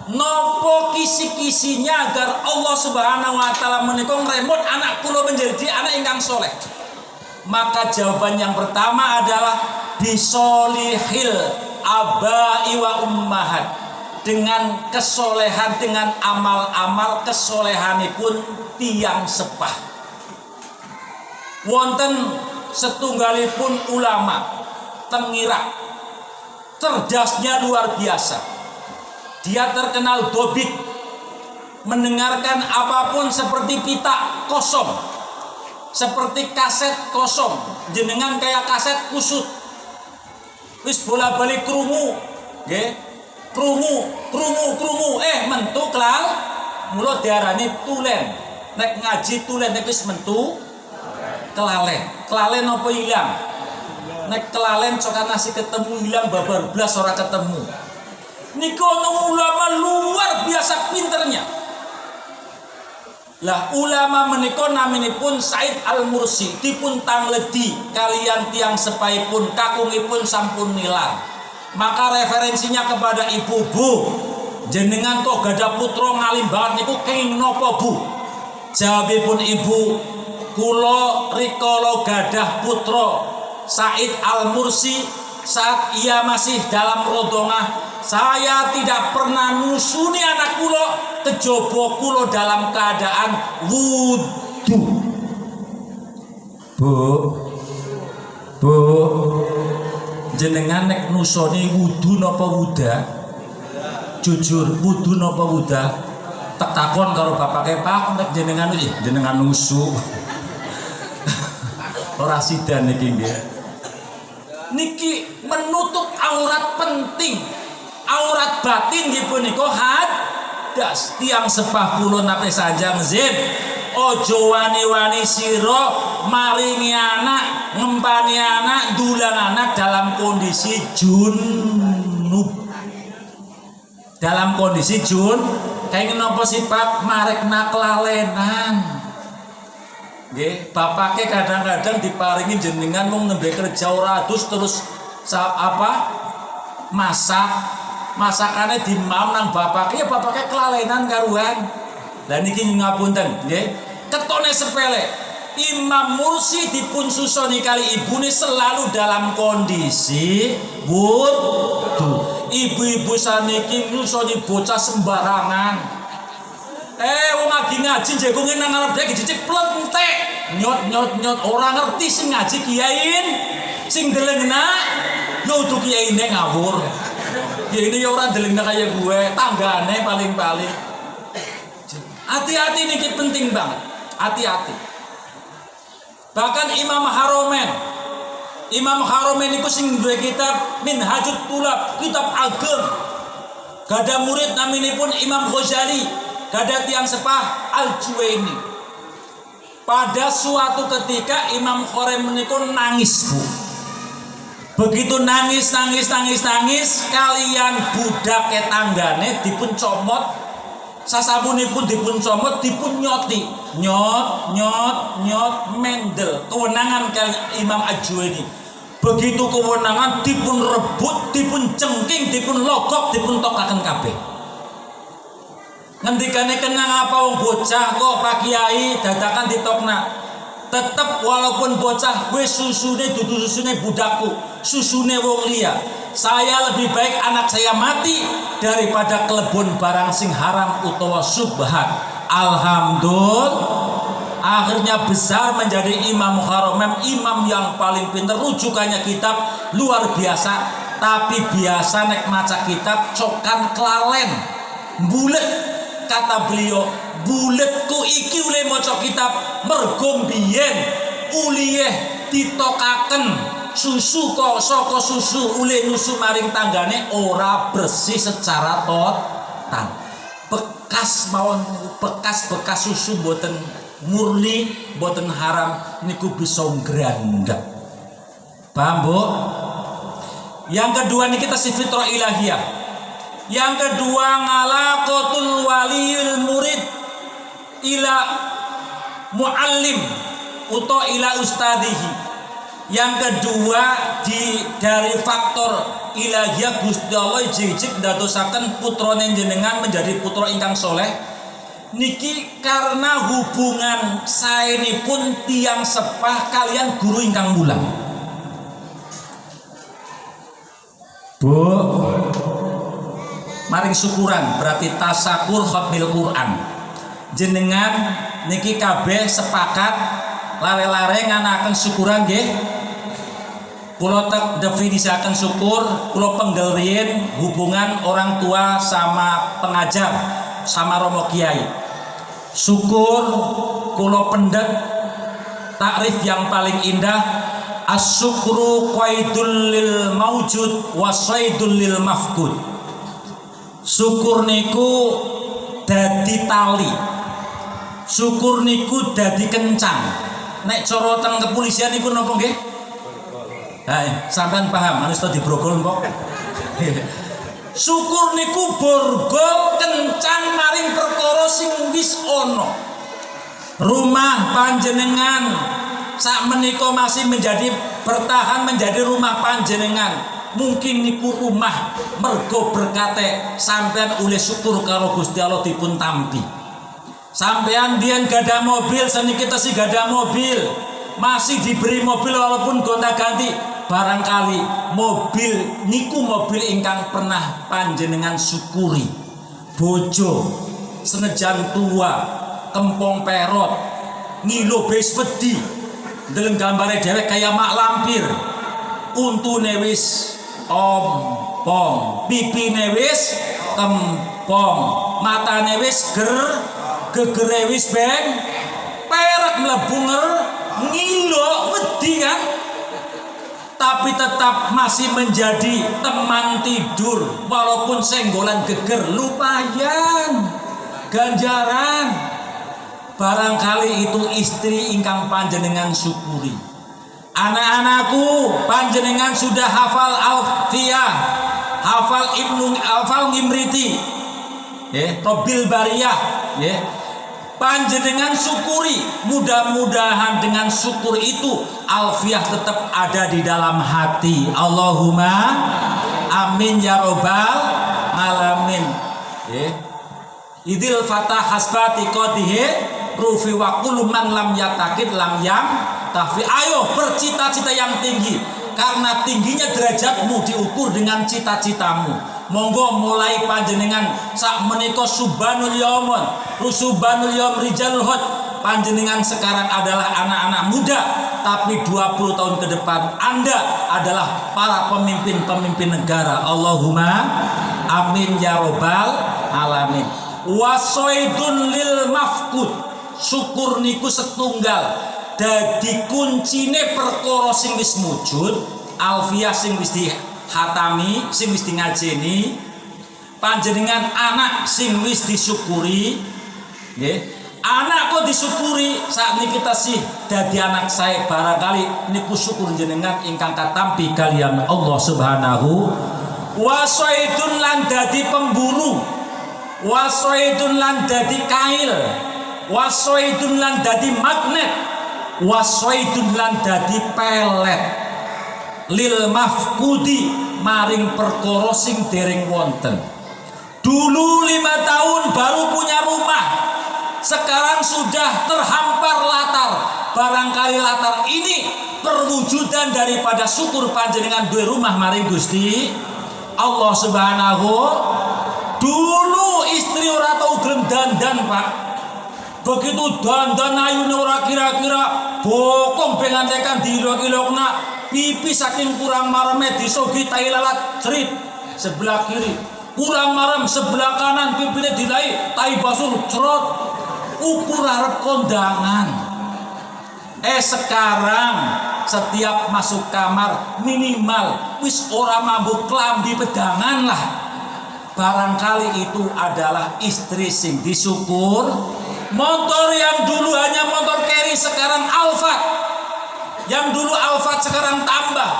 Speaker 2: nopo kisi-kisinya agar Allah Subhanahu wa taala menika ngremot anak kula menjadi anak ingkang soleh? Maka jawaban yang pertama adalah bisolihil abai wa ummahat, dengan kesolehan, dengan amal-amal kesolehanipun tiang sepah. Wonten setunggalipun ulama teng Irak, cerdasnya luar biasa. Dia terkenal dobit, mendengarkan apapun seperti pita kosong, seperti kaset kosong, jenengan kayak kaset kusut. Wis bola-balik krungu, nggih. Krungu, mentu klal, mula diarani tulen. Nek ngaji tulen nek wis mentu kelalen. Kelalen apa ilang? Nek kelalen cokan nasi ketemu hilang, babar blas ora ketemu. Niku ulama luar biasa pinternya. Lah ulama menika naminipun Said Al-Mursi, dipun tangledi kalian tiang sepaipun, kakungipun sampun nilar. Maka referensinya kepada ibu-bu, jenengan kok gadah putra ngalim banget niku kenging napa Bu? Jawabipun ibu, kula rikala gadah putra Said Al-Mursi saat ia masih dalam rodongah. Saya tidak pernah nusuni anak kula kejaba kula dalam keadaan wudu. Bu, jenengan nek nusoni wudu napa wuda? Jujur, wudu napa wuda? Tak takon karo bapake, Pak, nek jenengan nusu. Ora sidan niki nggih. Niki menutup aurat penting. Aurat batin nggih punika hadas. Tiang sepah kula nate sanjang zin. Ojo wani-wani sira maringi anak, ngempani anak, dulang anak dalam kondisi junub. Dalam kondisi kayak napa sih Pak, marekna kelalenan. Nggih, bapake kadang-kadang diparingi jenengan mung nembe kerja ora adus terus masakannya dimam nang bapake, ya bapake kelalenan karuan. Lah niki ngapunten nggih, ketone sepele. Imam Mursi dipun susoni kali ibune selalu dalam kondisi wudu. Ibu-ibu saniki nyusoni bocah sembarangan. Wong lagi ngaji jagonge nang ngarep dhek dicicik plentek. Nyot ora ngerti sing ngaji kiyain, sing delengna yo utuh kiyaine ngawur. Ya ini ya orang delengna kayak gue, tanggane paling-paling. Hati-hati niki penting banget, hati-hati. Bahkan Imam Haromen Imam Haromen niku sing duwe kitab Minhajut Tulab, kitab ageng. Gada murid naminipun Imam Ghazali, gada tiang sepah Al-Juwaini. Pada suatu ketika Imam Haromen niku nangis, Bu. Begitu nangis, kalian budak tanggane dipun comot, sasamunipun dipun comot, dipun nyoti, nyot, mendel. Kewenangan kalian Imam Al-Juwaini. Begitu kewenangan dipun rebut, dipun cengking, dipun logok, dipun tokaken kabeh. Ngendikane kenang apa wong bocah kok Pak Kiai dadakan ditokna. Tetep walaupun bocah gue susune dudu susune budakku, susune wong liya. Saya lebih baik anak saya mati daripada kelebon barang sing haram utawa subhat. Alhamdulillah. Akhirnya besar menjadi Imam Haromen, imam yang paling pintar, rujukannya kitab luar biasa. Tapi biasa nek maca kitab cokan kelalen bulet, kata beliau, buletku iki ule maca kitab mergo mbiyen uliyeh ditokaken susu kok saka susu ule nusu maring tanggane ora bersih secara total. Bekas susu boten murni, boten haram niku bisa ngrandhap. Paham, Bu? Yang kedua nih kita fitrah ilahiyah. Yang kedua ngalaqatul waliyil murid ila muallim utawa ila ustadihi. Yang kedua dari faktor ilahiyah Gusti Allah jijik ndadosaken putrane jenengan menjadi putra ingkang soleh. Niki karena hubungan saenipun tiang sepah kalian guru ingkang mulang. Bu, maring syukuran berarti tasakur khatmil Quran. Jenengan niki kabeh sepakat lare-lare nganakaken syukuran nggih. Kula tak definisiaken syukur, kula penggel riyin hubungan orang tua sama pengajar sama romo kiai. Syukur kula pendet takrif yang paling indah, as-syukru qaidul lil maujud wa saidul lil mafqud. Syukur niku dadi tali, syukur niku dadi kencang. Nek cara teng kepolisian niku napa nggih? Sampean paham harus di brogol kok. Syukur niku borgol kencang maring perkara sing wis ana. Rumah panjenengan sak menika masih menjadi bertahan menjadi rumah panjenengan. Mungkin niku rumah mergo berkate sampean oleh syukur karo Gusti Allah dipun tampi. Sampean biyen gada mobil, seniki tesi gada mobil, masih diberi mobil walaupun gonta-ganti. Barangkali mobil niku mobil ingkang pernah panjenengan syukuri. Bojo senejan tua kempong perot ngilo bes wedi ndeleng gambare dhewek kaya mak lampir, untune wis ompong, pipine wis kempong, matane wis gegere wis ben perak mlebu ngilo wedi kan. Tapi tetap masih menjadi teman tidur walaupun senggolan geger, lumayan ganjaran. Barangkali itu istri ingkang panjenengan syukuri. Anak-anakku panjenengan sudah hafal Alfiyah, hafal Ngimriti, Robil Bariyah, panjenengan syukuri. Mudah-mudahan dengan syukur itu Alfiyah tetap ada di dalam hati. Allahumma amin ya robbal alamin. Idil fatah hasbati qadihi rufi wa kullu man lam yatakid lam yang tafi. Ayo bercita-cita yang tinggi, karena tingginya derajatmu diukur dengan cita-citamu. Monggo mulai panjenengan sak menika subhanul yaumun rusubanul yaum rijalul hud. Panjenengan sekarang adalah anak-anak muda, tapi 20 tahun ke depan Anda adalah para pemimpin-pemimpin negara. Allahumma amin ya robbal alamin. Wasoidun lil mafqud. Syukur niku setunggal dadi kuncine perkara sing wis mujud, alfiyah sing wis dihatami, sing wis ngajeni, panjenengan anak sing wis disyukuri, nggih. Anak kok disyukuri saat ini kita sih dadi anak saya, barangkali niku syukur jenengan ingkang katampi kalian Allah Subhanahu wasaidun lan dadi pemburu, wasaidun lan dadi kail, wasaidun lan dadi magnet, wasaidun lan dadi pelet lil mafkudi maring perkara sing dereng wonten. Dulu 5 tahun baru punya rumah, sekarang sudah terhampar latar. Barangkali latar ini perwujudan daripada syukur panjenengan duwe rumah maring Gusti Allah Subhanahu. Dulu istri ora tau gelem dandan, Pak. Begitu dandan ayune ora kira-kira bokong pengantekan dilok-ilokna, pipi saking kurang mareme disogi tai lalat cerit sebelah kiri, kurang marem sebelah kanan pipine dilai tai basur cerot, ukur arep kondangan. Sekarang setiap masuk kamar minimal wis ora mabuk klambi pedangan lah. Barangkali itu adalah istri sing disyukur. Motor yang dulu hanya motor carry sekarang Alphard, yang dulu Alphard sekarang tambah,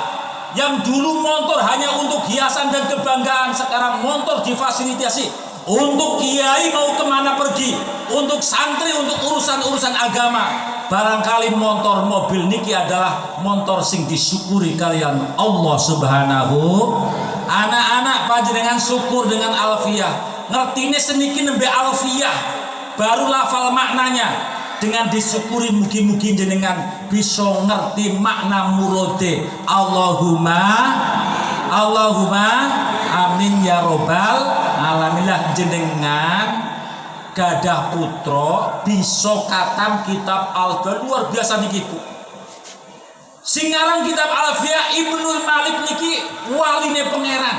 Speaker 2: yang dulu motor hanya untuk hiasan dan kebanggaan sekarang motor difasilitasi untuk kiai mau kemana pergi, untuk santri, untuk urusan-urusan agama. Barangkali motor mobil niki adalah motor sing disyukuri kalian Allah Subhanahu. Anak-anak panjenengan syukur dengan alfiyah, ngertine seniki nembe alfiyah, baru lafal maknanya. Dengan disyukuri mugi-mugi jenengan bisa ngerti makna murode. Allahumma amin ya robbal alamilah. Jenengan gadah putra bisa katam kitab Alfiyah, luar biasa niki Bu. Sing aran kitab Alfiyah Ibnul Malik niki waline pangeran.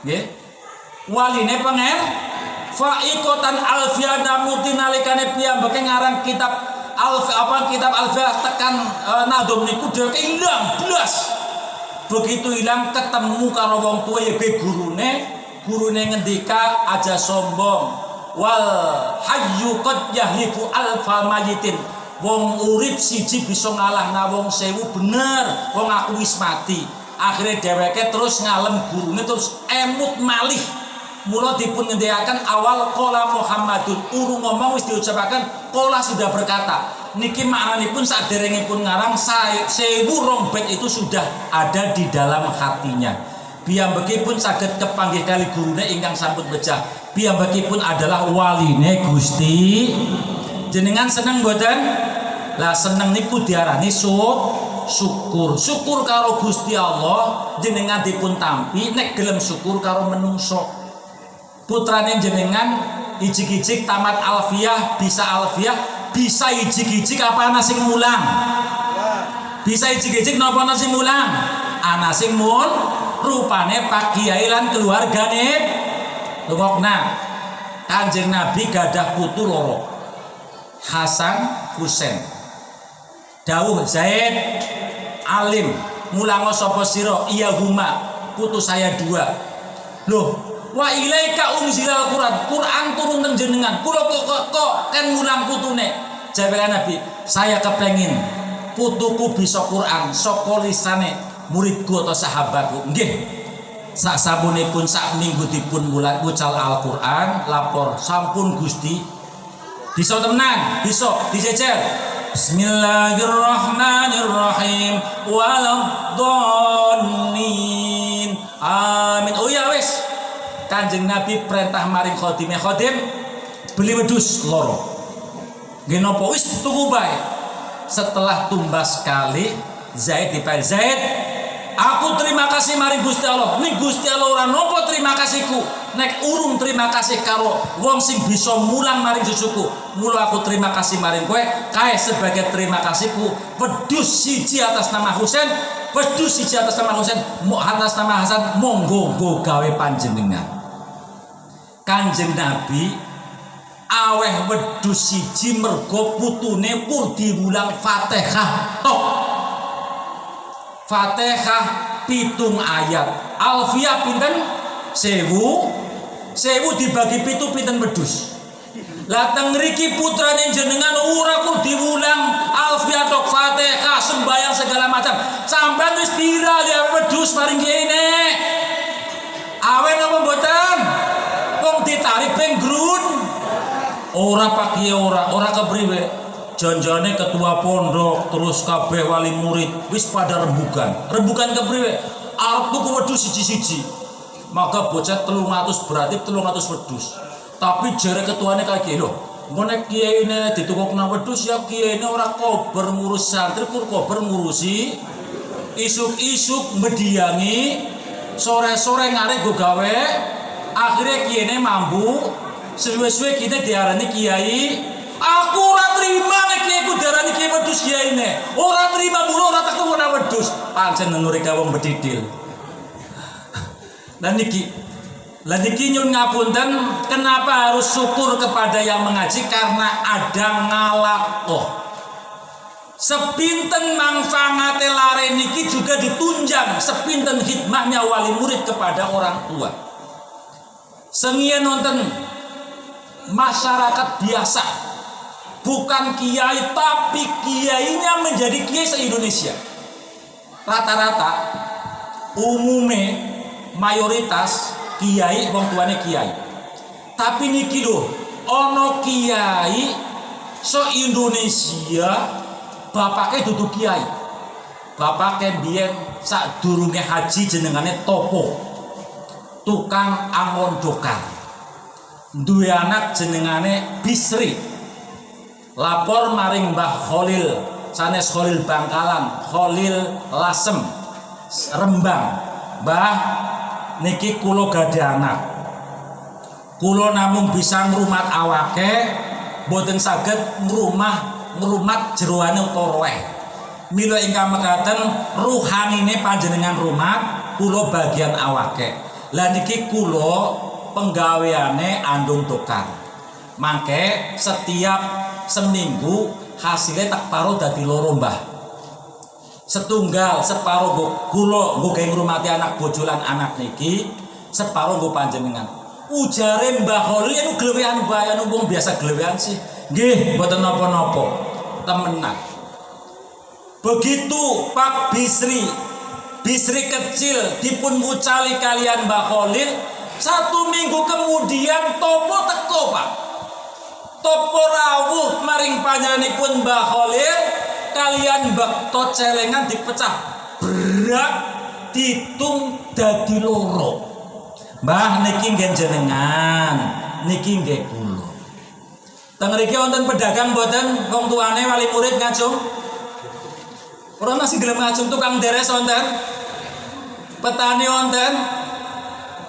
Speaker 2: Nggih. Waline pangeran. Faikotan Alfiyah namuti nalikane piyambake ngaran kitab kitab Alfiyah tekan nadom niku dheweke ilang blas. Begitu hilang ketemu karo wong tuwa ya gurune ngendika aja sombong. Wal hayyu qad yahlifu alfa mayitin. Wong urip siji bisa ngalahna wong 1000, bener. Wong aku wis mati. Akhirnya dheweke terus ngalem gurune terus emut malih. Mula dipun ngendikaken awal qala Muhammadun, urung ngomong wis diucapaken qala sudah berkata. Niki maknanipun saderengipun ngarang 1000 rombet itu sudah ada di dalam hatinya. Piyambakipun saged kepanggih kali gurune ingkang sampun becah. Piyambakipun adalah waline Gusti. Jenengan seneng mboten? Lah seneng niku diarani syukur. Syukur karo Gusti Allah jenengan dipun tampi, nek gelem syukur karo menungso. Putrane jenengan ijik-ijik tamat alfiyah, bisa ijik-ijik apa ana sing mulang? Bisa ijik-ijik napa ana sing mulang? Ana sing rupane Pak Kiai lan keluargane. Lungokna Kanjeng Nabi gadah putu loro, Hasan Husain. Dawuh Zaid alim mulango sapa sira? Iya huma, putu saya 2. Loh, wa ilaika unzilal Quran turun teng jenengan. Kula kok kan mulang putune. Jawab Nabi, saya kepengin putuku bisa Quran saka lisane muridku atau sahabatku. Nggih. Sak sapunipun sak minggu dipun mulai wucal Al-Qur'an, lapor sampun Gusti. Bisa temenan, bisa dijejel. Bismillahirrahmanirrahim. Waladhdallin. Amin. Oh ya wis. Kanjeng Nabi perintah maring khodim beli wedhus loro. Nggih napa wis tuku bae. Setelah tumbas kali Zaid dipanggil, Zaid, aku terima kasih maring Gusti Allah. Ning Gusti Allah ora nampa terima kasihku. Nek urung terima kasih karo wong sing bisa mulang maring susuku. Mula aku terima kasih maring kowe kae sebagai terima kasihku. Wedhus siji atas nama Husain, wedhus siji atas nama Husain, atas nama Hasan monggo nggo gawe panjenengan. Kanjeng Nabi aweh wedhus siji mergo putune pur diwulang Fatihah tok. Fatihah 7 ayat. Alfiah pinten? 1000 dibagi 7 pinten wedhus. Lah teng mriki putrane jenengan ora kur diwulang Alfiah tok Fatihah sembayang segala macam. Sampeyan wis pira ya wedhus maring kene? Awen apa mboten? Wong ditarik ping grun. Ora Pak Kiai ora kepriwe. Janjane ketua pondok terus kabeh wali murid wis pada rembukan. Rembukan kepriwe? Arep tuku wedhus siji-siji. Maka bocah 300 berarti 300 wedhus. Tapi jare ketuane kaya lho, ngene kiyaine ditukokna wedhus ya kiyaine ora kober ngurus santri pur kober ngurusi isuk-isuk mediangi sore-sore ngarep go gawe. Akhirnya kiyaine mambu, suwe-suwe kita diarani kiai. Aku ora terima nek kiaiku diarani kiai wedhus kiyaine. Ora terima mulu ora tak tunggu wedhus. Pancen nuri wong bedidil. Dan niki nyun ngapunten, kenapa harus syukur kepada yang mengaji? Karena ada ngalakoh. Sepinten manfaate lare niki juga ditunjang, sepinten hikmahnya wali murid kepada orang tua. Sengien nonton masyarakat biasa, bukan kiai tapi kiainya menjadi kiai se-Indonesia. Rata-rata umume mayoritas kiai wong tuane kiai. Tapi niki lho, ana kiai se-Indonesia bapake dudu kiai. Bapake biyen sadurunge haji jenengane Topo. Tukang angon dokar. Duwe anak jenengane Bisri. Lapor maring Mbah Khalil, sanes Khalil Bangkalan, Khalil Lasem, Rembang. Mbah niki kula gadah anak. Kula namung bisa ngrumat awake, boten saged ngrumat jeroane utawa roeh. Mila ingkang mekaten ruhanine panjenengan rumat, kula bagian awake. Lah niki kula penggaweane andung dokar. Mangke setiap seminggu hasilnya tak paruh dadi loro mbah. Setunggal separuh kula nggo gawe ngrumati anak bojolan anak niki, separuh nggo panjenengan. Ujare Mbah Khalil anu glewean bae anu wong biasa glewean sih. Nggih, mboten napa-napa. Temenan. Begitu Pak Bisri kecil dipun wucali kalian Mbah Khalil, 1 minggu kemudian Topo teko, Pak. Topo rawuh maring panjenenganipun Mbah Khalil. Kalian bakto celengan dipecah berak ditung dadi loro. Mbah niki nggih jenengan, niki nggih kula. Teng mriki wonten pedagang mboten wong tuane wali murid ngajung? Ora masih gelem ngajung tukang deres wonten? Petani wonten?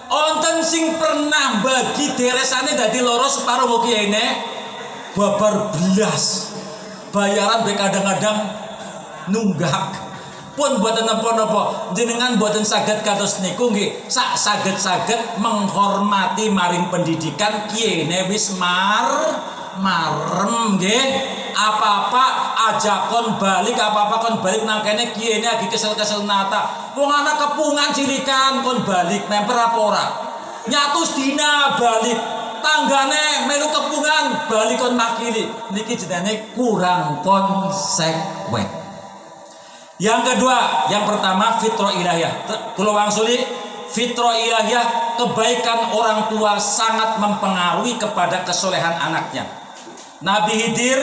Speaker 2: Wonten sing pernah bagi deresane dadi loro separo kok kiyaine babar belas. Bayaran be kadang-kadang nunggak pun buatan napa-napa jenengan buatan saged kados niku nggih sak saged-saged menghormati maring pendidikan kiyene wis marem nggih apa-apa ajakon balik apa-apa kon balik nang kene kiyene lagi kesel-kesel nata wong anak kepungan cilikan kon balik memper apa ora nyatus dina balik tanggane melu kepungan balikon makili niki jenenge kurang konsekuen. Yang kedua, yang pertama fitrah ilahiyah. Kula wangsuli fitrah ilahiyah, kebaikan orang tua sangat mempengaruhi kepada kesolehan anaknya. Nabi Khidir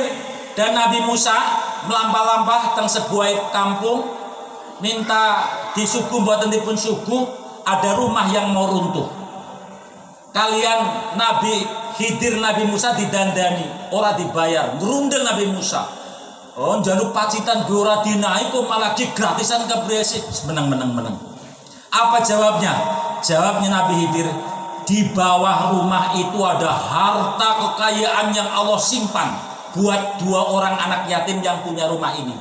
Speaker 2: dan Nabi Musa melampah-lampah teng sebuah kampung minta disuguh mboten dipun suguh, ada rumah yang mau runtuh. Kalian Nabi Khidir Nabi Musa didandani, ora dibayar, ngrundel Nabi Musa. Oh, jaluk pacitan gue ora dinaik kok malah gratisan kebresi. Menang. Apa jawabnya? Jawabnya Nabi Khidir, di bawah rumah itu ada harta kekayaan yang Allah simpan buat 2 orang anak yatim yang punya rumah ini.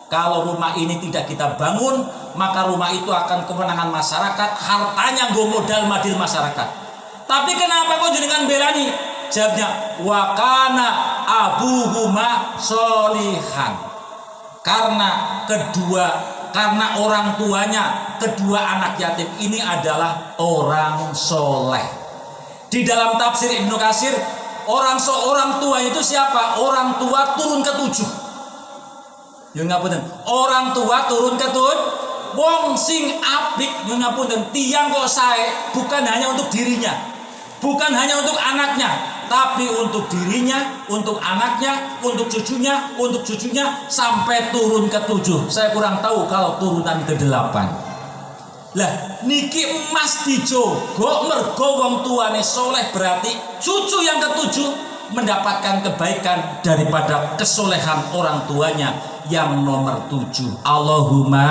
Speaker 2: Kalau rumah ini tidak kita bangun, maka rumah itu akan kemenangan masyarakat, hartanya gue modal madil masyarakat. Tapi kenapa kok jenengan belani? Jawabnya, wa kana abuhuma sholihan. Karena orang tuanya kedua anak yatim ini adalah orang soleh. Di dalam tafsir Ibnu Katsir, orang tua itu siapa? Orang tua turun ke 7. Ya ngapunten. Orang tua turun ke 7. Wong sing apik, ya ngapunten, tiang kok sae bukan hanya untuk dirinya, bukan hanya untuk anaknya, tapi untuk dirinya, untuk anaknya, untuk cucunya, sampai turun ke 7. Saya kurang tahu kalau turunan ke 8. Lah niki emas dijogo mergo wong tuane soleh, berarti cucu yang ke-7 mendapatkan kebaikan daripada kesolehan orang tuanya yang nomor 7. Allahumma,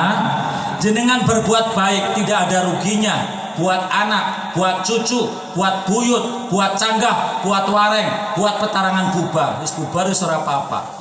Speaker 2: jenengan berbuat baik tidak ada ruginya buat anak, buat cucu, buat buyut, buat canggah, buat wareng, buat petarangan bubar. Wis bubar wis ora apa-apa.